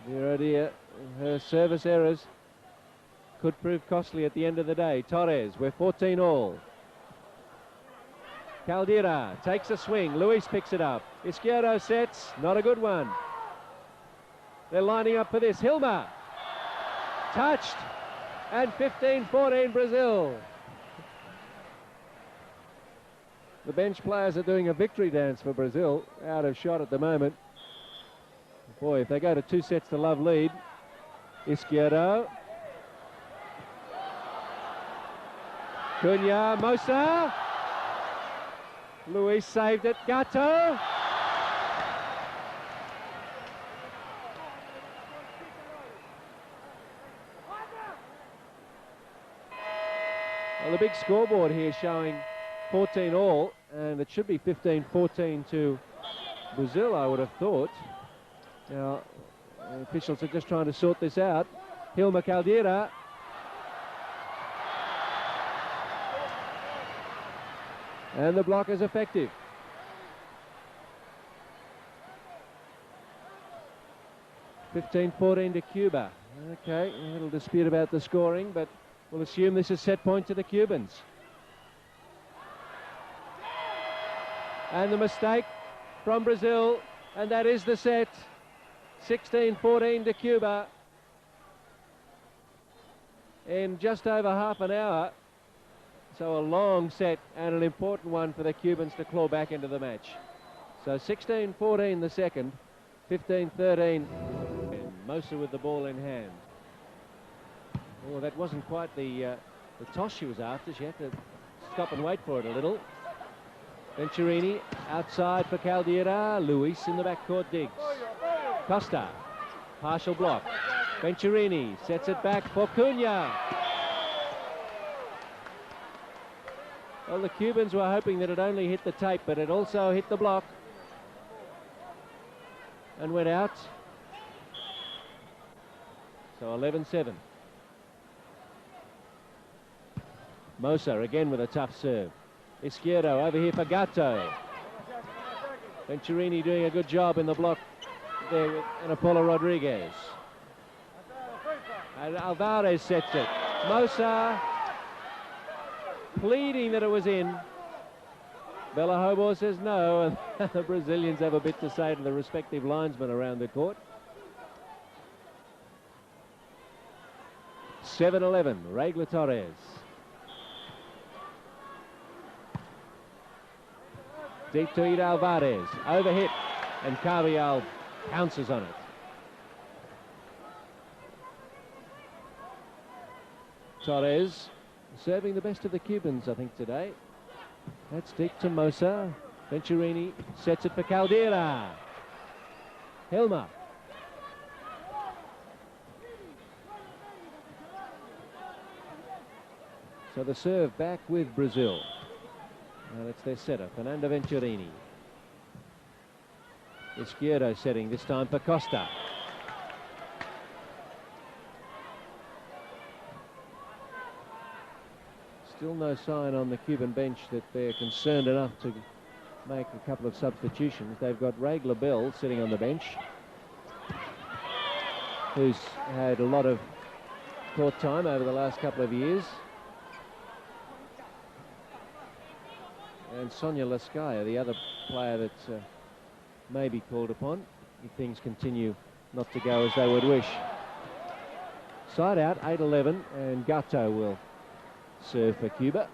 Speaker 1: Dear, oh dear, her service errors could prove costly at the end of the day. Torres, we're 14 all. Caldera takes a swing. Luis picks it up. Izquierdo sets. Not a good one. They're lining up for this. Hilma. Touched. And 15-14 Brazil. The bench players are doing a victory dance for Brazil. Out of shot at the moment. Boy, if they go to 2 sets to love lead. Izquierdo. Cunha, Mosa. Luis saved it. Gato. Well, the big scoreboard here showing 14 all, and it should be 15-14 to Brazil, I would have thought. Now, the officials are just trying to sort this out. Hilma Caldera. And the block is effective. (15-14) to Cuba. Okay, a little dispute about the scoring, but we'll assume this is set point to the Cubans. And the mistake from Brazil, and that is the set. 16-14 to Cuba in just over half an hour. So a long set and an important one for the Cubans to claw back into the match. So 16-14 the second, 15-13. Mosa with the ball in hand. Oh, that wasn't quite the toss she was after. She had to stop and wait for it a little. Venturini outside for Caldera. Luis in the backcourt digs. Costa, partial block. Venturini sets it back for Cunha. Well, the Cubans were hoping that it only hit the tape, but it also hit the block and went out. So 11-7. Mosa again with a tough serve. Izquierdo over here for Gatto. Venturini doing a good job in the block there with Ana Paula Rodriguez. And Alvarez sets it. Mosa pleading that it was in. Bella Hobor says no, and the Brazilians have a bit to say to the respective linesmen around the court. 7-11, Regla Torres. Deep to Ida Alvarez, overhit, and Carvial pounces on it. Torres serving the best of the Cubans, I think, today. That's deep to Mosa. Venturini sets it for Caldera. Hilma. So the serve back with Brazil. And it's their setter, Fernando Venturini. Izquierdo setting this time for Costa. Still no sign on the Cuban bench that they're concerned enough to make a couple of substitutions. They've got Regla Bell sitting on the bench, who's had a lot of court time over the last couple of years. And Sonia Laskaya, the other player that may be called upon if things continue not to go as they would wish. Side out, 8-11, and Gatto will serve for Cuba.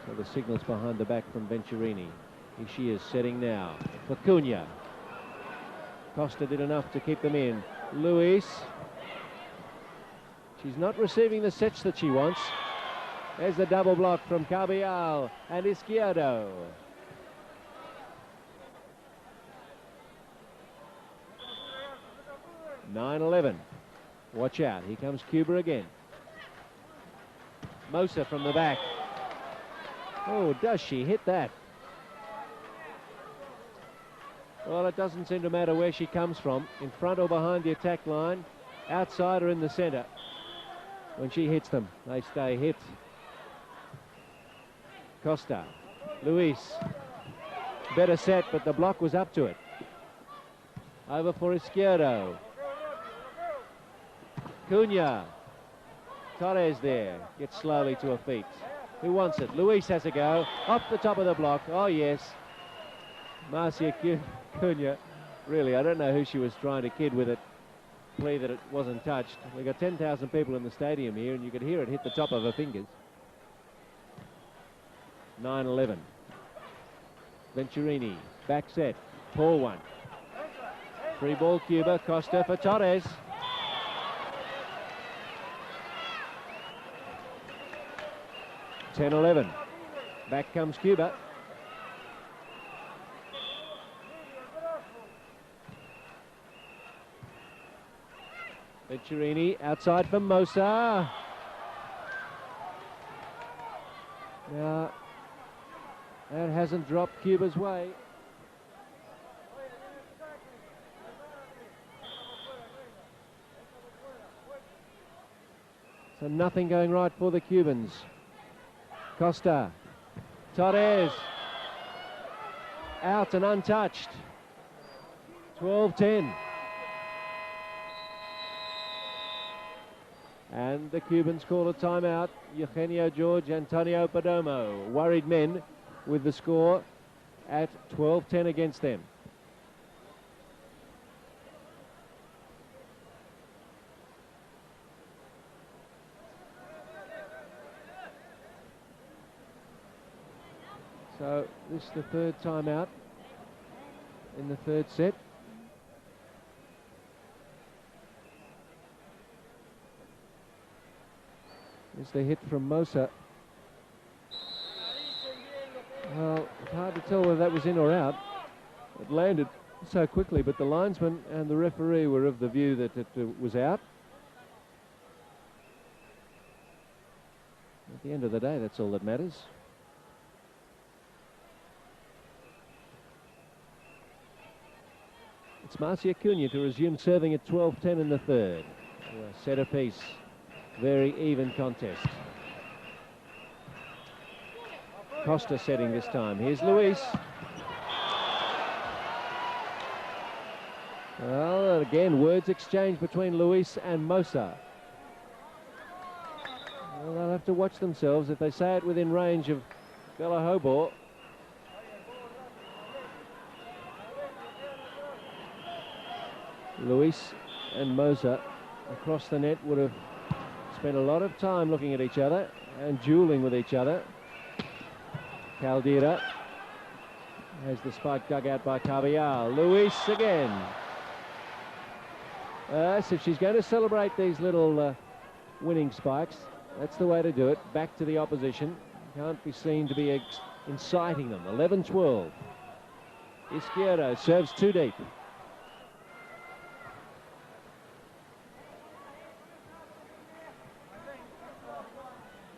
Speaker 1: So the signals behind the back from Venturini. Here she is setting now for Cunha. Costa did enough to keep them in. Luis. She's not receiving the sets that she wants. There's the double block from Carvial and Izquierdo. (9-11). Watch out, here comes Cuba again. Mosa from the back. Oh, does she hit that? Well, it doesn't seem to matter where she comes from, in front or behind the attack line, outside or in the center. When she hits them, they stay hit. Costa, Luis, better set, but the block was up to it. Over for Izquierdo. Cunha. Torres there, gets slowly to her feet. Who wants it? Luis has a go, off the top of the block. Oh yes, Marcia Cunha. Really, I don't know who she was trying to kid with it. Plea that it wasn't touched. We've got 10,000 people in the stadium here, and you could hear it hit the top of her fingers. 9-11. Venturini, back set, poor one. Free ball Cuba, Costa for Torres. (10-11). Back comes Cuba. Venturini outside for Mosa. Now, that hasn't dropped Cuba's way. So nothing going right for the Cubans. Costa. Torres. Out and untouched. 12-10. And the Cubans call a timeout. Eugenio George, Antonio Perdomo, worried men with the score at 12-10 against them. So this is the third timeout in the third set. It's the hit from Mosa. Well, it's hard to tell whether that was in or out. It landed so quickly, but the linesman and the referee were of the view that it was out. At the end of the day, that's all that matters. It's Marcia Cunha to resume serving at 12-10 in the third. A set apiece. Very even contest. Costa setting this time. Here's Luis. Well, again, words exchanged between Luis and Mosa. Well, they'll have to watch themselves if they say it within range of Bella Hobor. Luis and Mosa across the net would have spent a lot of time looking at each other and dueling with each other. Caldera has the spike dug out by Carvajal. Luis again. So she's going to celebrate these little winning spikes. That's the way to do it. Back to the opposition. Can't be seen to be inciting them. 11-12. Izquierdo serves too deep.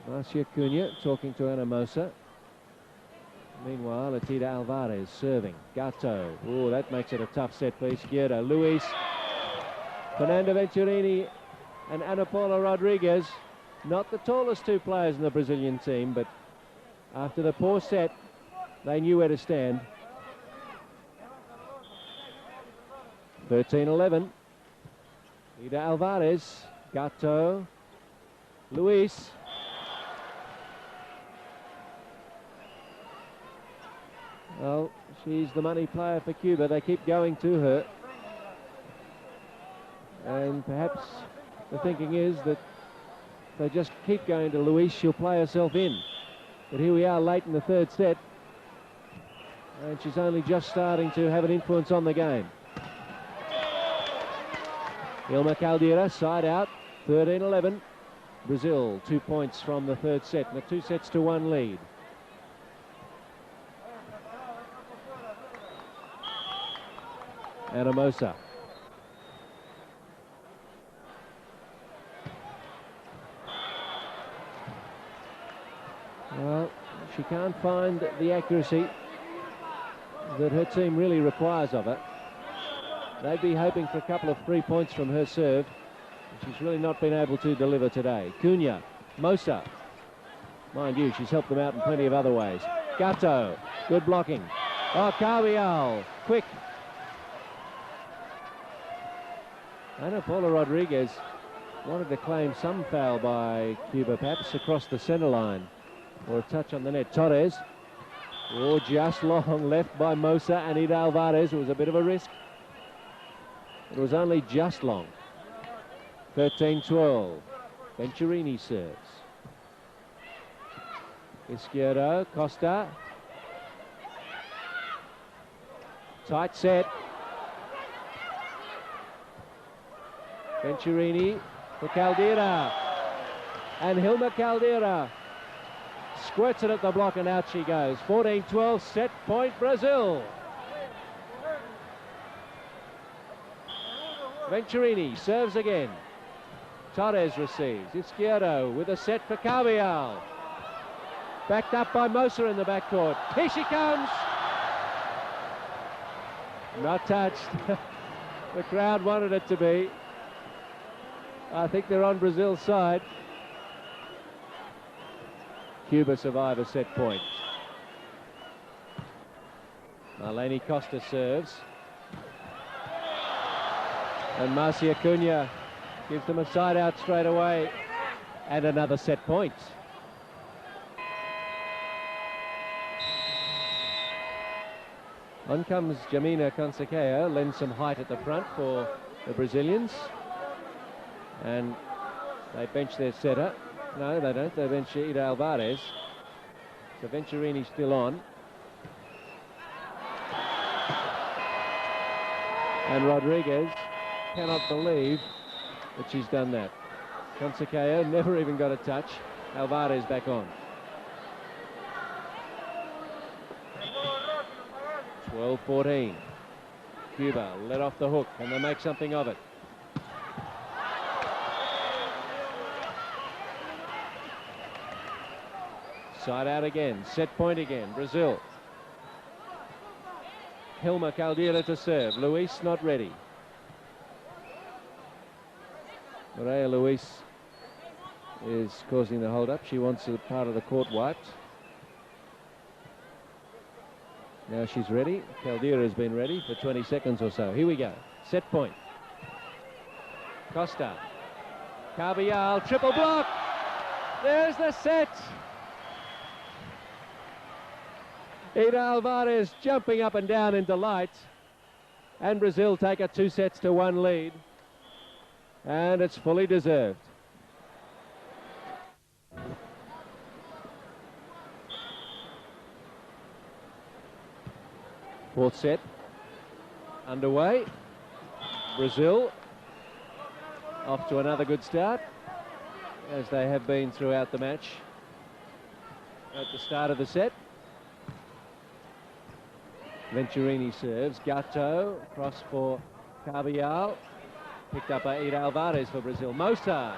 Speaker 1: Marcia Cunha talking to Ana Mosa. Meanwhile, Atida Alvarez serving. Gato. Oh, that makes it a tough set for Izquierdo. Luis. Fernanda Venturini and Ana Paula Rodriguez. Not the tallest two players in the Brazilian team, but after the poor set, they knew where to stand. 13-11. Ida Alvarez. Gato. Luis. Well, she's the money player for Cuba. They keep going to her. And perhaps the thinking is that if they just keep going to Luis, she'll play herself in. But here we are late in the third set. And she's only just starting to have an influence on the game. Ilma Caldera, side out, 13-11. Brazil, 2 points from the third set, and a 2-1 lead. Ana Mosa. Well, she can't find the accuracy that her team really requires of her. They'd be hoping for a couple of 3 points from her serve. She's really not been able to deliver today. Cunha, Mosa. Mind you, she's helped them out in plenty of other ways. Gato, good blocking. Oh, Carvajal, quick. Ana Paula Rodriguez wanted to claim some foul by Cuba, perhaps across the centre line, or a touch on the net. Torres, oh, just long, left by Mosa and Ida Alvarez. It was a bit of a risk. It was only just long. 13-12. Venturini serves. Izquierdo, Costa. Tight set. Venturini for Caldera. And Hilma Caldera squirts it at the block and out she goes. 14-12, set point Brazil. Venturini serves again. Torres receives. Izquierdo with a set for Carvajal. Backed up by Mosa in the backcourt. Here she comes. Not touched. The crowd wanted it to be. I think they're on Brazil's side. Cuba survive a set point. Marlene Costa serves. And Marcia Cunha Gives them a side out straight away. And another set point. On comes Jamina Consecao, lends some height at the front for the Brazilians. And they bench their setter. No, they don't. They bench Ida Alvarez. So Venturini still on. And Rodriguez cannot believe that she's done that. Consecao never even got a touch. Alvarez back on. 12-14. Cuba let off the hook and they make something of it. Side out again. Set point again. Brazil. Hilma Caldeira to serve. Luis not ready. Maria Luis is causing the hold-up. She wants a part of the court wiped. Now she's ready. Caldeira has been ready for 20 seconds or so. Here we go. Set point. Costa. Carvial. Triple block. There's the set. Ida Alvarez jumping up and down in delight. And Brazil take a 2-1 lead. And it's fully deserved. Fourth set underway. Brazil off to another good start, as they have been throughout the match. At the start of the set, Venturini serves. Gatto, cross for Carvial. Picked up by Ida Alvarez for Brazil. Mosa.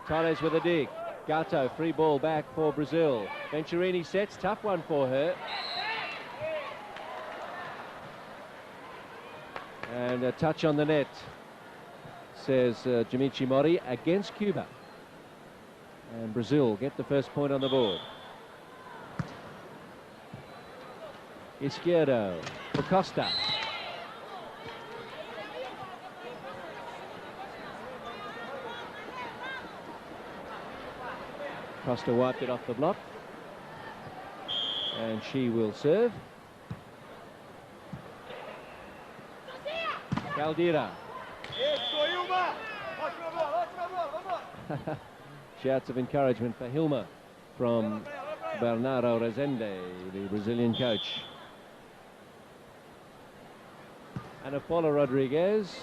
Speaker 1: Torres with a dig. Gatto, free ball back for Brazil. Venturini sets, tough one for her. And a touch on the net, says Jimichi Mori, against Cuba. And Brazil get the first point on the board. Izquierdo for Costa. Costa wiped it off the block. And she will serve. Caldeira. Shouts of encouragement for Hilma from Bernardo Rezende, the Brazilian coach. Ana Paula Rodriguez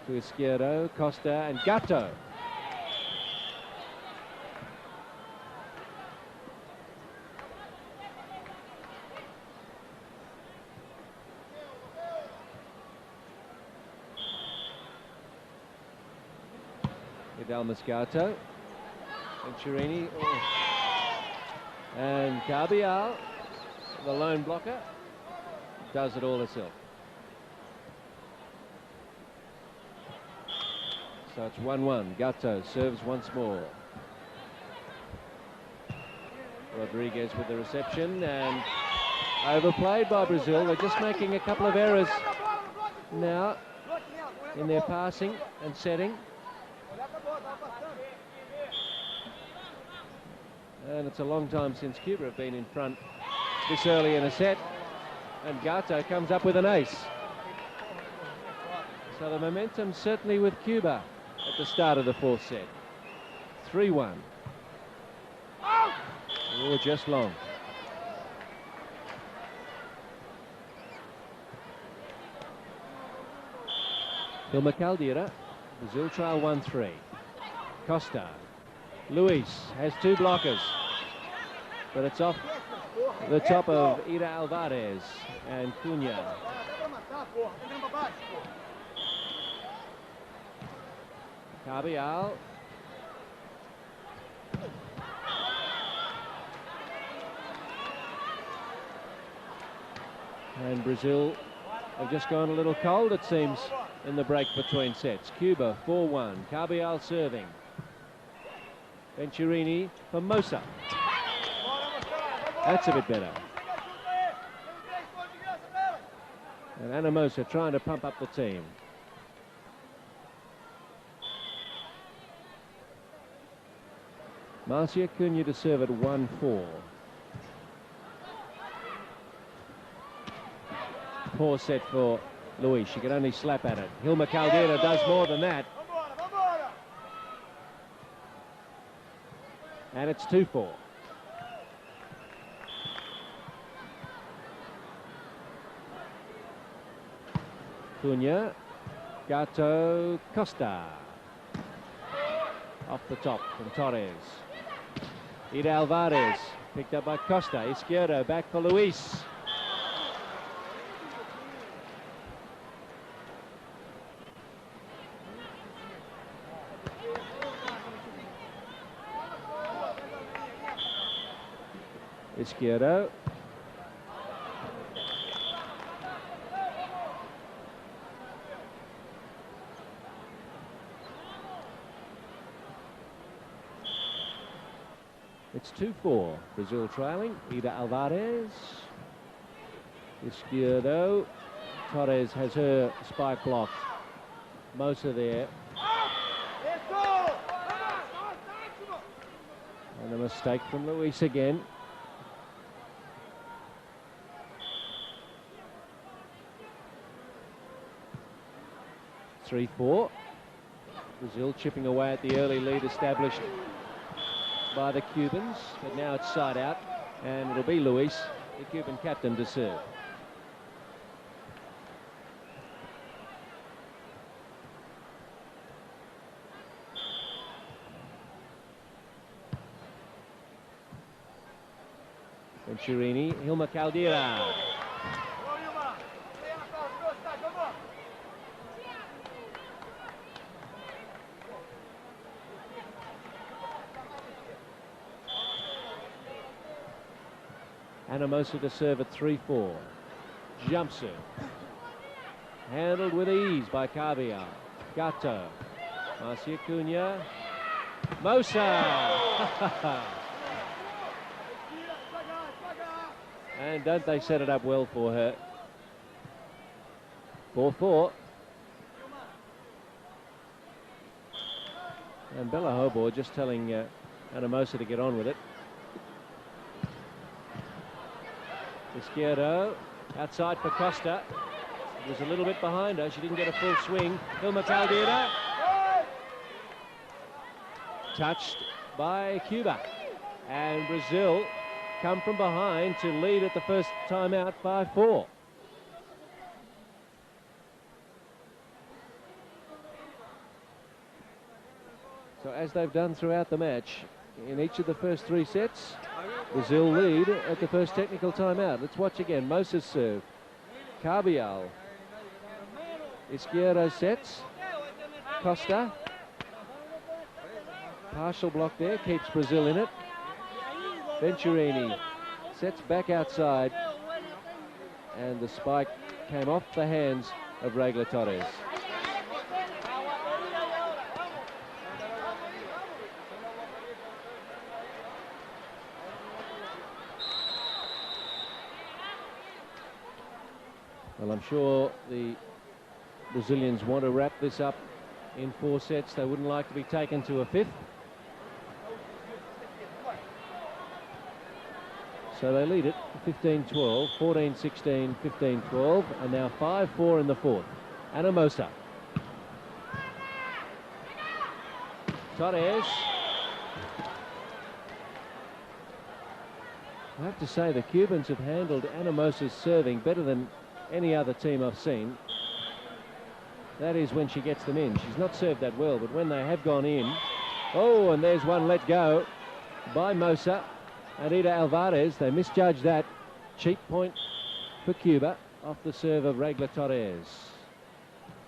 Speaker 1: to Izquierdo, Costa and Gatto. Vidal Moscato, Venturini, and Carvial, the lone blocker, does it all herself. So it's 1-1. Gatto serves once more. Rodriguez with the reception and overplayed by Brazil. They're just making a couple of errors now in their passing and setting. And it's a long time since Cuba have been in front this early in a set. And Gatto comes up with an ace. So the momentum certainly with Cuba at the start of the fourth set. 3-1. Oh, just long. Hilma Caldeira. Brazil trail 1-3. Costa. Luis has two blockers, but it's off the top of Ida Alvarez and Cunha. Carvial. And Brazil have just gone a little cold, it seems, in the break between sets. Cuba 4-1. Carvial serving. Venturini for Mosa. That's a bit better. And Ana Mosa trying to pump up the team. Marcia Cunha to serve at 1-4. Poor set for Luis. She can only slap at it. Hilma Caldera does more than that. And it's 2-4. Cunha, Gato, Costa. Off the top from Torres. Ida Alvarez, picked up by Costa. Izquierdo, back for Luis. Izquierdo. It's 2-4. Brazil trailing. Ida Alvarez. Izquierdo. Torres has her spike blocked. Mosa there. And a mistake from Luis again. Three, 4. Brazil chipping away at the early lead established by the Cubans, but now it's side out, and it'll be Luis, the Cuban captain, to serve. Venturini, Hilma Caldera. Anamosa to serve at 3-4. Jump serve. Handled with ease by Caviar. Gato. Marcia Cunha. Mosa! And don't they set it up well for her. 4-4. And Bella Hobor just telling Anamosa to get on with it. Izquierdo, outside for Costa. It was a little bit behind her. She didn't get a full swing. Hilma Caldera. Touched by Cuba. And Brazil come from behind to lead at the first time out, 5-4. So as they've done throughout the match, in each of the first 3 sets, Brazil lead at the first technical timeout. Let's watch again. Mosa's serve. Carbial. Izquierdo sets. Costa. Partial block there. Keeps Brazil in it. Venturini sets back outside. And the spike came off the hands of Regla Torres. Well, I'm sure the Brazilians want to wrap this up in 4 sets. They wouldn't like to be taken to a 5th. So they lead it 15-12, 14-16, 15-12, and now 5-4 in the 4th. Anamosa. Torres. I have to say the Cubans have handled Anamosa's serving better than any other team I've seen. That is when she gets them in. She's not served that well, but when they have gone in... Oh, and there's one let go by Mosa and Ida Alvarez. They misjudged that. Cheap point for Cuba off the serve of Regla Torres.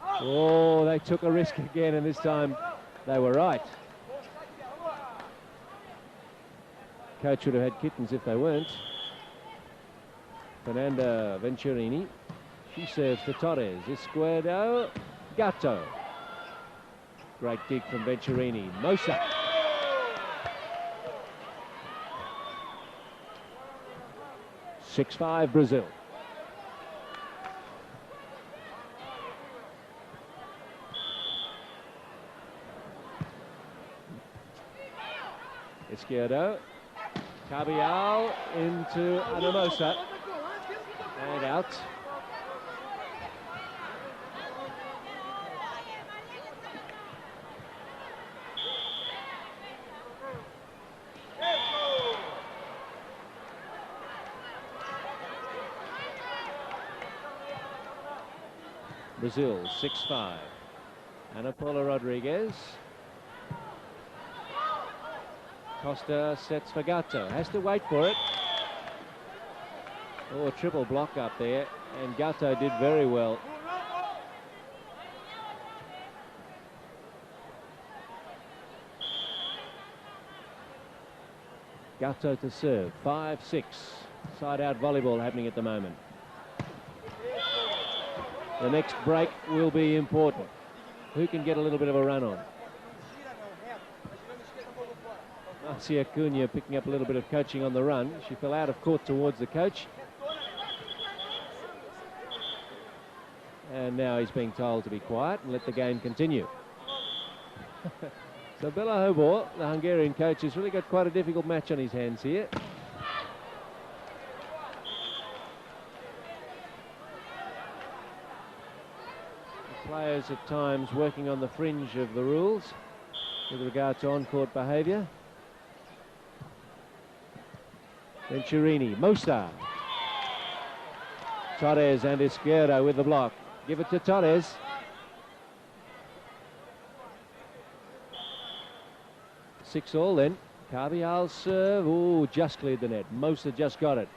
Speaker 1: Oh, they took a risk again, and this time they were right. Coach would have had kittens if they weren't. Fernanda Venturini. She serves to Torres. Izquierdo. Gato. Great dig from Venturini. Mosa. (6-5) Brazil. Izquierdo. Carbial into Anamosa. And out. Brazil 6-5. Ana Paula Rodriguez. Costa sets for Gatto. Has to wait for it. Oh, a triple block up there. And Gatto did very well. Gatto to serve. 5-6. Side out volleyball happening at the moment. The next break will be important. Who can get a little bit of a run on? Marcia Cunha picking up a little bit of coaching on the run. She fell out of court towards the coach. And now he's being told to be quiet and let the game continue. So Bela Hobor, the Hungarian coach, has really got quite a difficult match on his hands here. The players at times working on the fringe of the rules with regard to on-court behaviour. Venturini, Mosa. Torres and Izquierdo with the block. Give it to Torres. Six all then. Carbial's serve. Ooh, just cleared the net. Mosa just got it.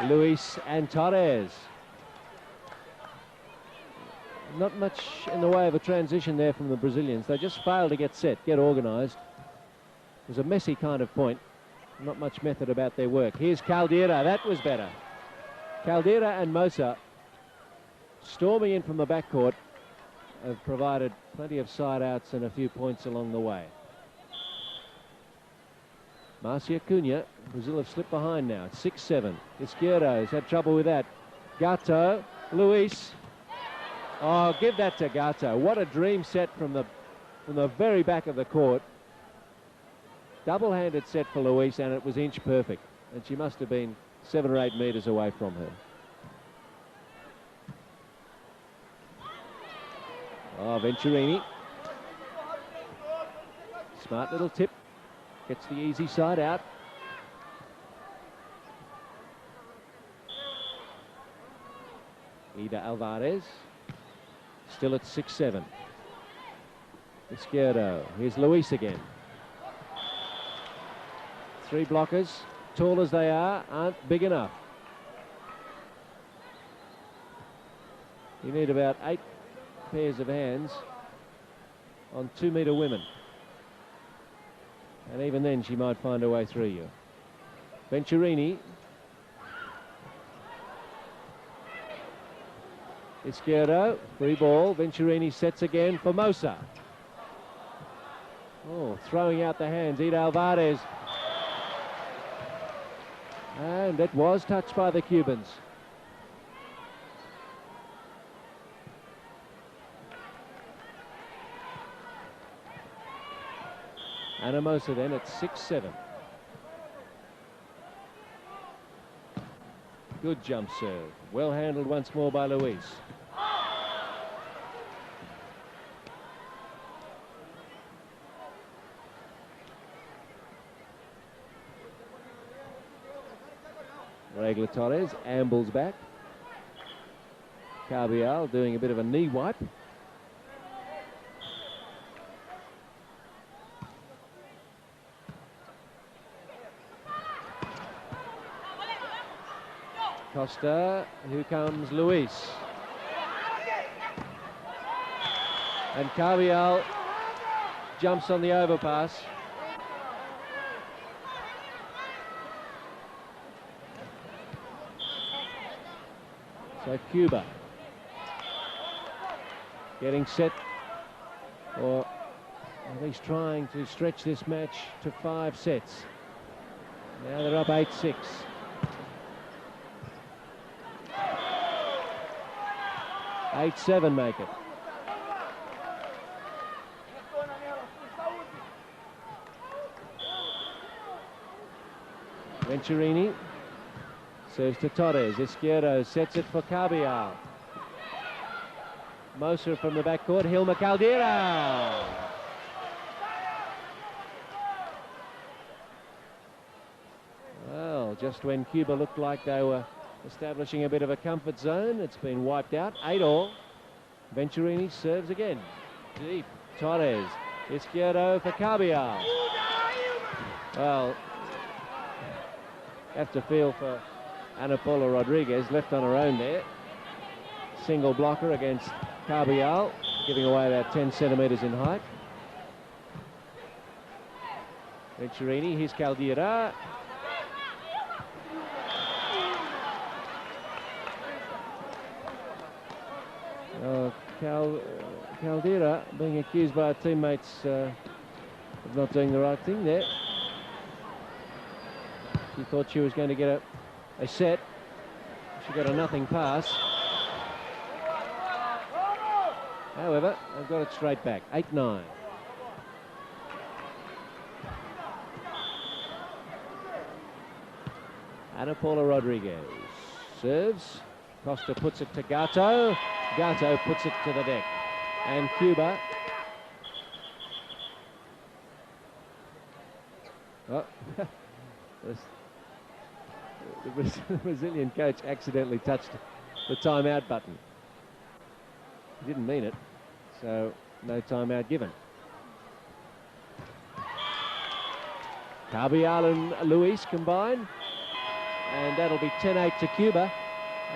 Speaker 1: Luis and Torres. Not much in the way of a transition there from the Brazilians. They just failed to get set, get organised. It was a messy kind of point. Not much method about their work. Here's Caldera. That was better. Caldera and Mosa storming in from the backcourt have provided plenty of side outs and a few points along the way. Marcia Cunha. Brazil have slipped behind now. 6-7. Izquierdo's had trouble with that. Gatto. Luis. Oh, give that to Gatto. What a dream set from the very back of the court. Double-handed set for Luis, and it was inch perfect. And she must have been 7 or 8 metres away from her. Oh, Venturini. Smart little tip. Gets the easy side out. Ida Alvarez. Still at 6-7. Izquierdo. Here's Luis again. 3 blockers, tall as they are, aren't big enough. You need about 8 pairs of hands on 2-metre women. And even then she might find her way through you. Venturini. Izquierdo, free ball. Venturini sets again for Mosa. Oh, throwing out the hands. Ida Alvarez. And it was touched by the Cubans. Anamosa then at 6-7. Good jump serve. Well handled once more by Luis. Regla Torres ambles back. Carbial doing a bit of a knee wipe. Costa, here comes Luis. And Carbial jumps on the overpass. So Cuba getting set, or at least trying to stretch this match to 5 sets. Now they're up 8-6. 8-7 make it. Venturini serves to Torres. Izquierdo sets it for Cabial. Moser from the backcourt. Hilma Caldera. Well, just when Cuba looked like they were establishing a bit of a comfort zone, it's been wiped out. 8-all. Venturini serves again. Deep. Torres. Izquierdo for Cabial. Well, have to feel for Ana Paula Rodriguez, left on her own there. Single blocker against Cabial, giving away about 10 centimetres in height. Venturini, here's Caldera. Caldera being accused by her teammates of not doing the right thing there. She thought she was going to get a set. She got a nothing pass. However, they've got it straight back. 8-9. Ana Paula Rodriguez serves. Costa puts it to Gato. Gato puts it to the deck. And Cuba. Oh. The Brazilian coach accidentally touched the timeout button. He didn't mean it, so no timeout given. Cabial and Luis combine, and that'll be 10-8 to Cuba,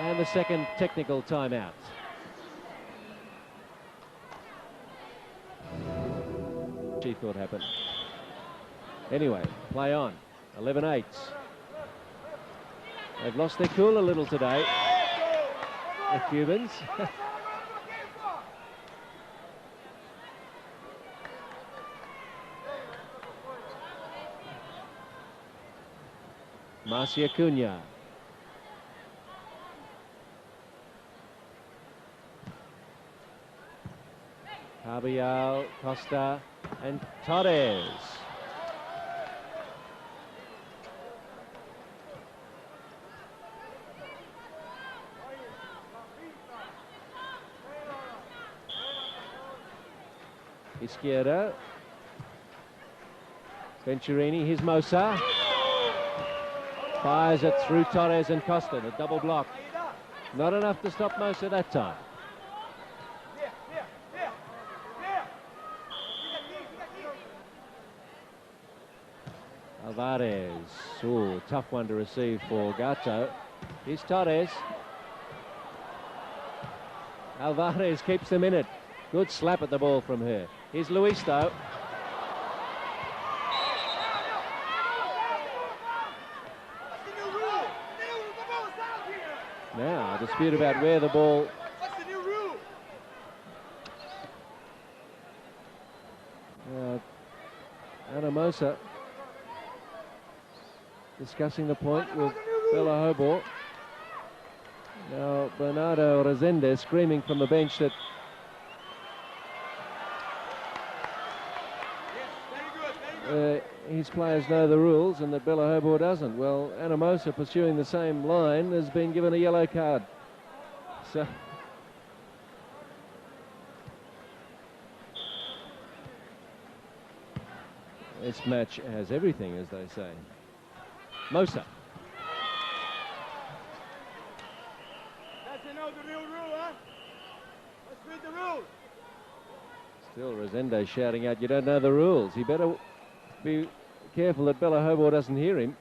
Speaker 1: and the second technical timeout. She thought happened. Anyway, play on. 11-8. They've lost their cool a little today, the Cubans. Marcia Cunha. Cabial, Costa, and Torres. Izquierdo. Venturini, here's Mosa. Fires it through Torres and Costa, the double block. Not enough to stop Mosa that time. Alvarez. Ooh, tough one to receive for Gato. Here's Torres. Alvarez keeps them in it. Good slap at the ball from her. Here's Luis, though. Now, a dispute about where the ball... Ana Mosa discussing the point with Bella Hobart. Now, Bernardo Rezende screaming from the bench that his players know the rules and that Bella Hobart doesn't. Well, Ana Mosa, pursuing the same line, has been given a yellow card. So this match has everything, as they say. Mosa.
Speaker 2: Doesn't know the real rule, huh? Let's read the rules.
Speaker 1: Still Rezende shouting out, "You don't know the rules." He better be careful that Bella Hobart doesn't hear him.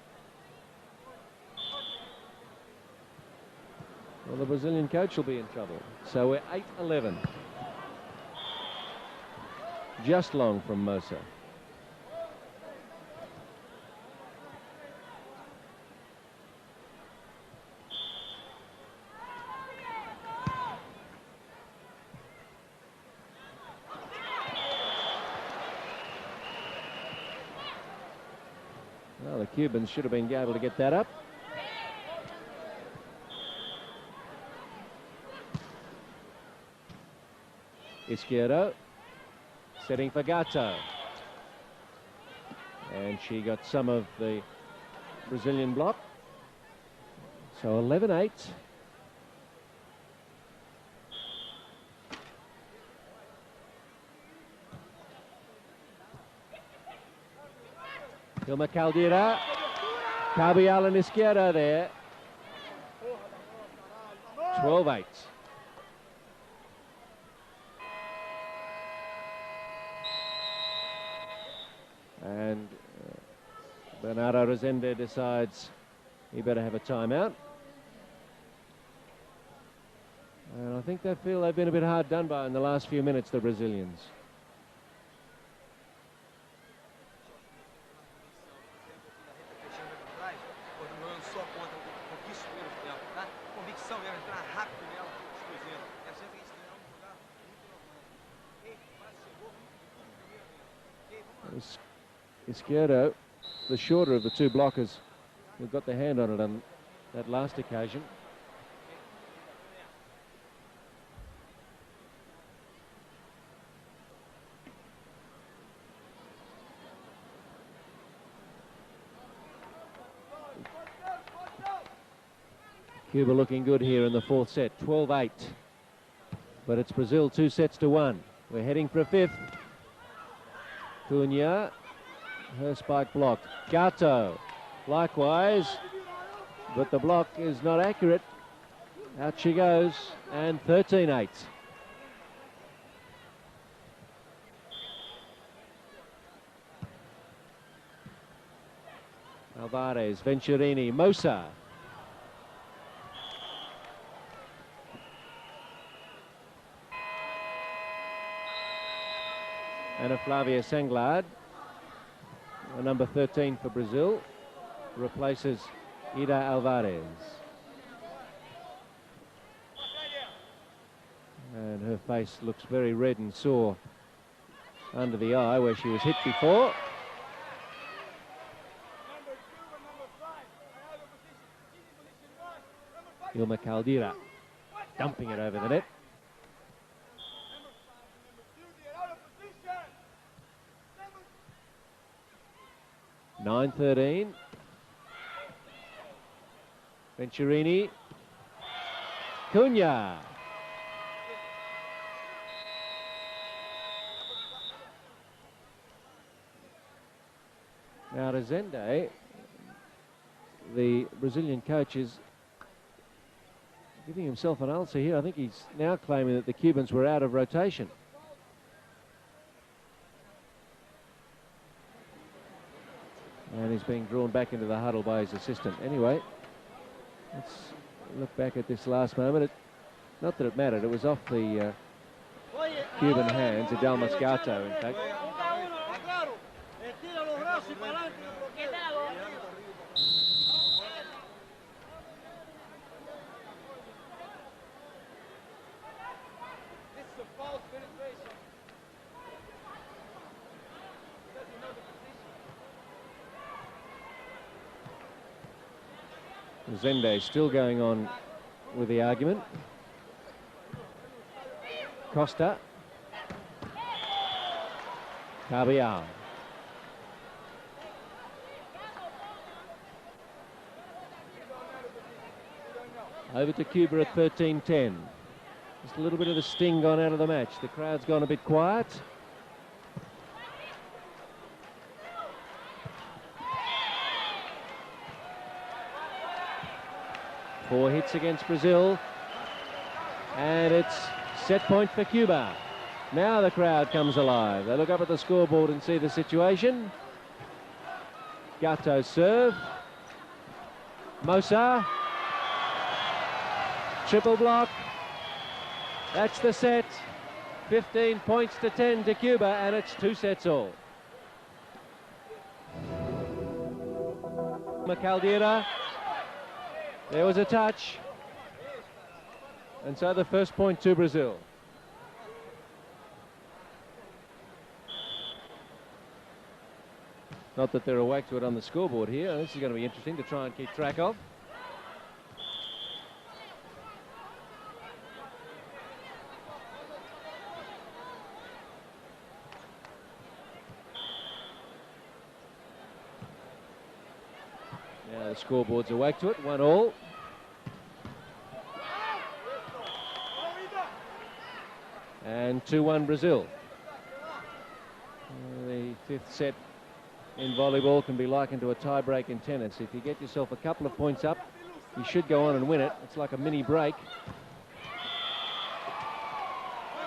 Speaker 1: Well, the Brazilian coach will be in trouble. So we're 8-11. Just long from Mosa. Well, the Cubans should have been able to get that up. Izquierdo setting for Gato. And she got some of the Brazilian block. So 11-8. Ilma Caldeira. Cabial and Izquierdo there. 12-8. And Bernardo Rezende decides he better have a timeout. And I think they feel they've been a bit hard done by in the last few minutes, the Brazilians. Izquierdo, the shorter of the two blockers, who got their hand on it on that last occasion. Cuba looking good here in the fourth set, 12-8. But it's Brazil 2-1. We're heading for a fifth. Cunha, her spike blocked. Gato, likewise, but the block is not accurate. Out she goes, and 13-8. Alvarez, Venturini, Mosa. Ana Flavia Sanglard, number 13 for Brazil, replaces Ida Alvarez. And her face looks very red and sore under the eye where she was hit before. Ilma Caldeira dumping it over the net. 9-13. Venturini. Cunha. Now Rezende, the Brazilian coach, is giving himself an answer here. I think he's now claiming that the Cubans were out of rotation. And he's being drawn back into the huddle by his assistant. Anyway, let's look back at this last moment. Not that it mattered, it was off the Cuban hands, Adel Moscato, in fact. Zende still going on with the argument. Costa. Cabial. Over to Cuba at 13-10. Just a little bit of the sting gone out of the match. The crowd's gone a bit quiet. Four hits against Brazil, and it's set point for Cuba. Now the crowd comes alive. They look up at the scoreboard and see the situation. Gato serve. Mosa. Triple block. That's the set. 15 points to 10 to Cuba, and it's 2 sets all. Caldeira. There was a touch, and so the first point to Brazil. Not that they're awake to it on the scoreboard here. This is going to be interesting to try and keep track of. scoreboard's awake to it. 1-1. And 2-1 Brazil. The fifth set in volleyball can be likened to a tie-break in tennis. If you get yourself a couple of points up, you should go on and win it. It's like a mini break,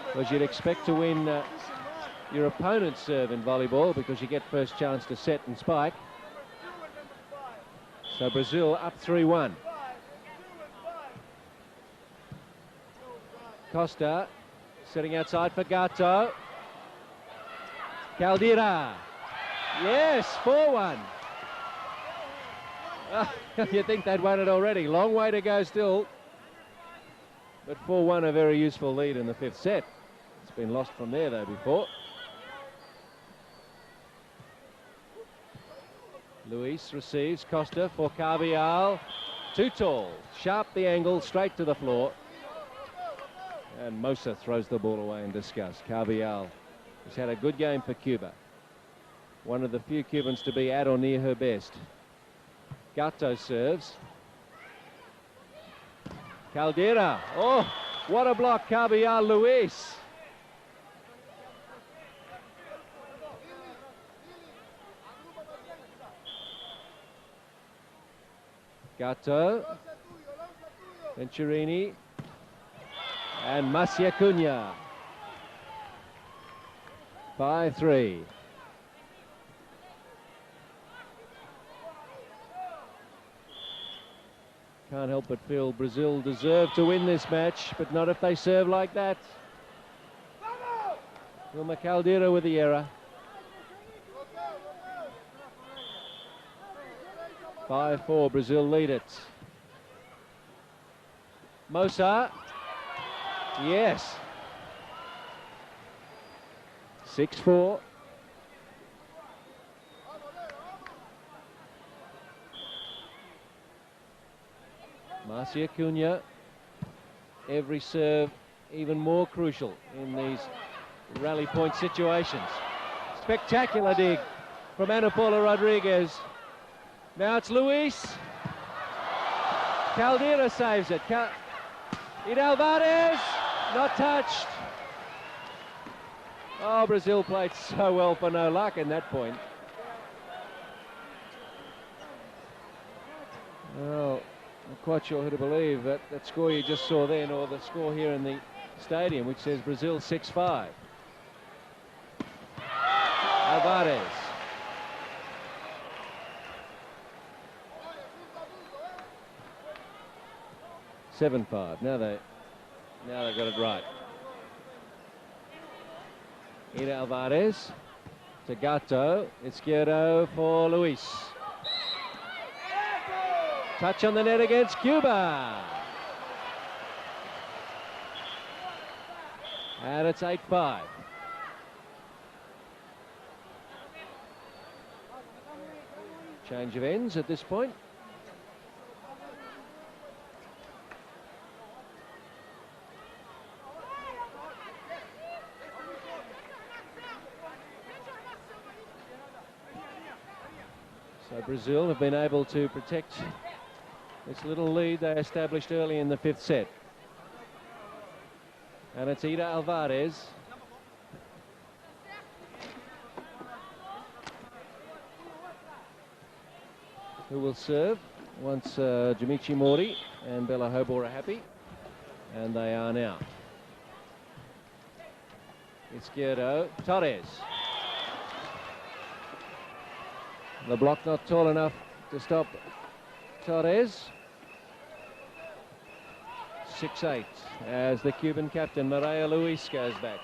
Speaker 1: because you'd expect to win your opponent's serve in volleyball, because you get first chance to set and spike. So Brazil up 3-1. Costa setting outside for Gato. Caldera. Yes, 4-1. You'd think they'd won it already. Long way to go still. But 4-1, a very useful lead in the fifth set. It's been lost from there, though, before. Luis receives. Costa for Carvial. Too tall. Sharp the angle, straight to the floor. And Mosa throws the ball away in disgust. Carvial has had a good game for Cuba. One of the few Cubans to be at or near her best. Gato serves. Caldera. Oh, what a block, Carvial Luis. Gato. Venturini. And Masia Cunha. 5-3. Can't help but feel Brazil deserve to win this match, but not if they serve like that. Wilma Caldera with the error. 5-4, Brazil lead it. Mosa. Yes. 6-4. Masia Cunha. Every serve even more crucial in these rally point situations. Spectacular dig from Ana Paula Rodriguez. Now it's Luis. Caldera saves it. Ida Alvarez, not touched. Oh, Brazil played so well for no luck in that point. Well, not quite sure who to believe, that score you just saw then, or the score here in the stadium, which says Brazil 6-5. Alvarez. $7-5. Now they've got it right. Ida Alvarez to Gato. Izquierdo for Luis. Touch on the net against Cuba. And it's 8-5. Change of ends at this point. So Brazil have been able to protect this little lead they established early in the fifth set. And it's Ida Alvarez. Who will serve once Jimichi Mori and Bella Hobor are happy. And they are now. Izquierdo. Torres. The block not tall enough to stop Torres. 6-8 as the Cuban captain Maria Luis goes back.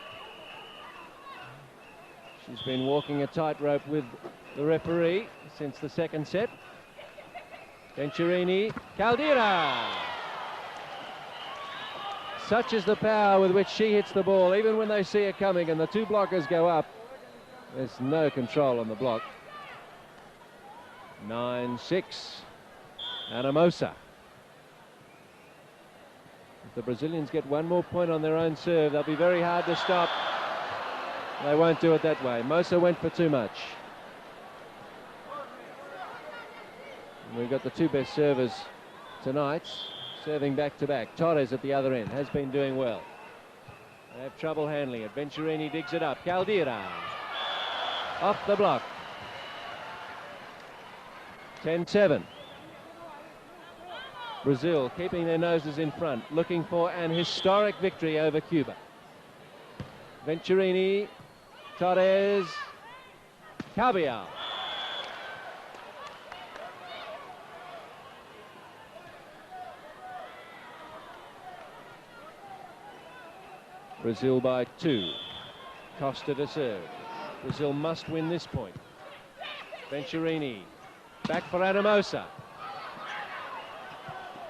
Speaker 1: She's been walking a tightrope with the referee since the second set. Venturini. Caldera. Such is the power with which she hits the ball, even when they see it coming and the two blockers go up. There's no control on the block. 9-6. Anamosa. If the Brazilians get one more point on their own serve, they'll be very hard to stop. They won't do it that way. Mosa went for too much. And we've got the two best servers tonight serving back-to-back. Torres at the other end has been doing well. They have trouble handling it. Venturini digs it up. Caldera off the block. 10-7. Brazil keeping their noses in front, looking for an historic victory over Cuba. Venturini, Torres, Cabial. Brazil by 2. Costa to serve. Brazil must win this point. Venturini, back for Adamosa.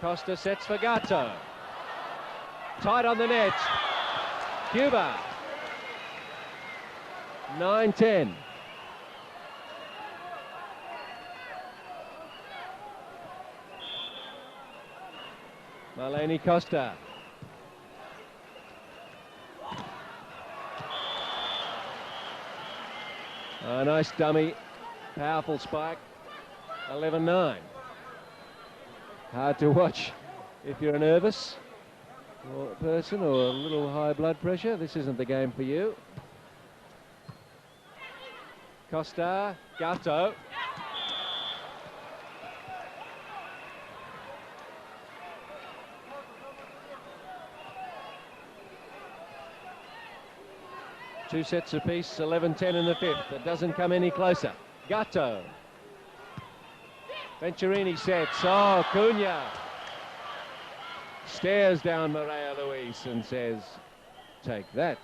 Speaker 1: Costa sets for Gato. Tight on the net. Cuba. 9-10. Marlene Costa. A nice dummy, powerful spike. 11-9. Hard to watch if you're a nervous person or a little high blood pressure. This isn't the game for you. Costa, Gato. Two sets apiece, 11-10 in the fifth. It doesn't come any closer. Gato. Venturini sets. Oh, Cunha stares down Maria Luis and says, take that.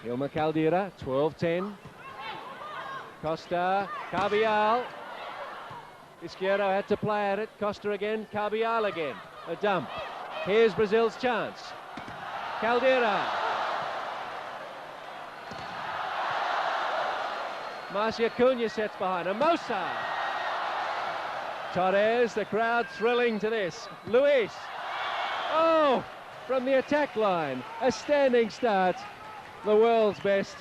Speaker 1: Hilma Caldera, 12-10. Costa, Cabial. Izquierdo had to play at it. Costa again, Cabial again. A dump. Here's Brazil's chance. Caldera. Marcia Cunha sets behind. Hermosa. Torres, the crowd thrilling to this. Luis. Oh, from the attack line. A standing start. The world's best.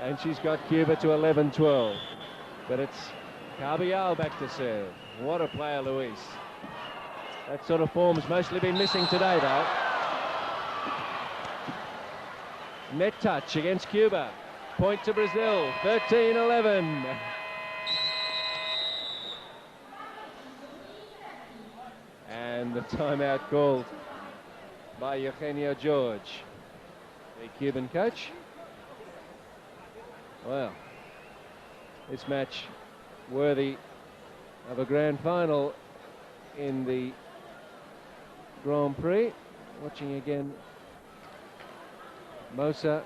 Speaker 1: And she's got Cuba to 11-12. But it's Cabial back to serve. What a player, Luis. That sort of form's mostly been missing today, though. Net touch against Cuba. Point to Brazil, 13-11. And the timeout called by Eugenio George, the Cuban coach. Well, this match worthy of a grand final in the Grand Prix. Watching again, Mosa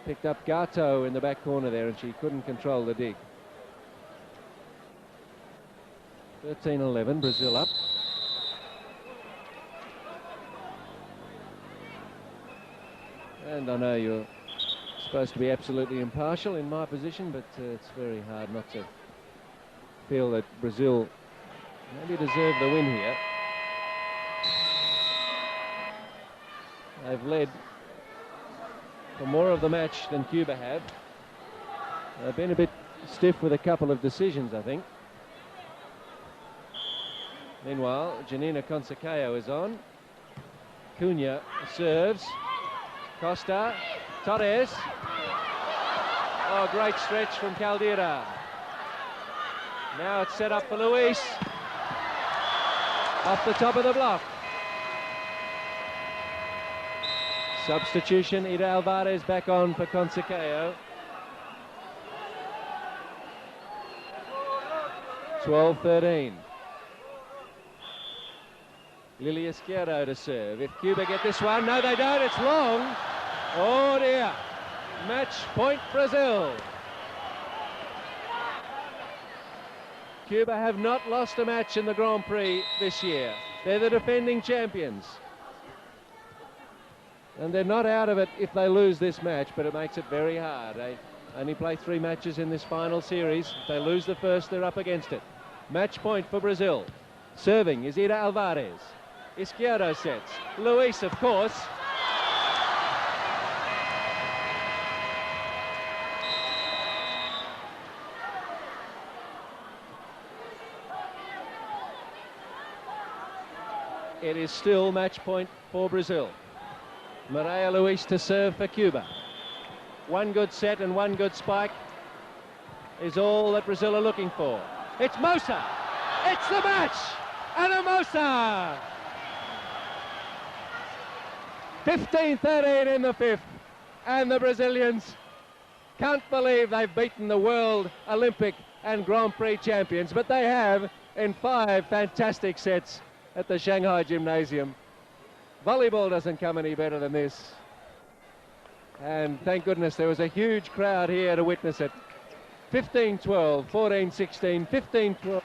Speaker 1: picked up Gato in the back corner there and she couldn't control the dig. 13-11, Brazil up. And I know you're supposed to be absolutely impartial in my position, but it's very hard not to feel that Brazil maybe deserve the win here. They've led for more of the match than Cuba have. They've been a bit stiff with a couple of decisions, I think. Meanwhile, Janina Consacao is on. Cunha serves. Costa, Torres. Oh, great stretch from Caldera. Now it's set up for Luis. Off the top of the block. Substitution, Ida Alvarez back on for Consacao. 12-13. Lily Izquierdo to serve. If Cuba get this one, no they don't, it's long. Oh dear. Match point Brazil. Cuba have not lost a match in the Grand Prix this year. They're the defending champions. And they're not out of it if they lose this match, but it makes it very hard. They only play 3 matches in this final series. If they lose the first, they're up against it. Match point for Brazil. Serving is Ida Alvarez. Izquierdo sets. Luis, of course. it is still match point for Brazil. Maria Luis to serve for Cuba. One good set and one good spike is all that Brazil are looking for. It's Mosa. It's the match. And a Mosa. 15-13 in the fifth. And the Brazilians can't believe they've beaten the world, Olympic and Grand Prix champions, but they have in 5 fantastic sets at the Shanghai Gymnasium. Volleyball doesn't come any better than this. And thank goodness there was a huge crowd here to witness it. 15-12, 14-16, 15-12.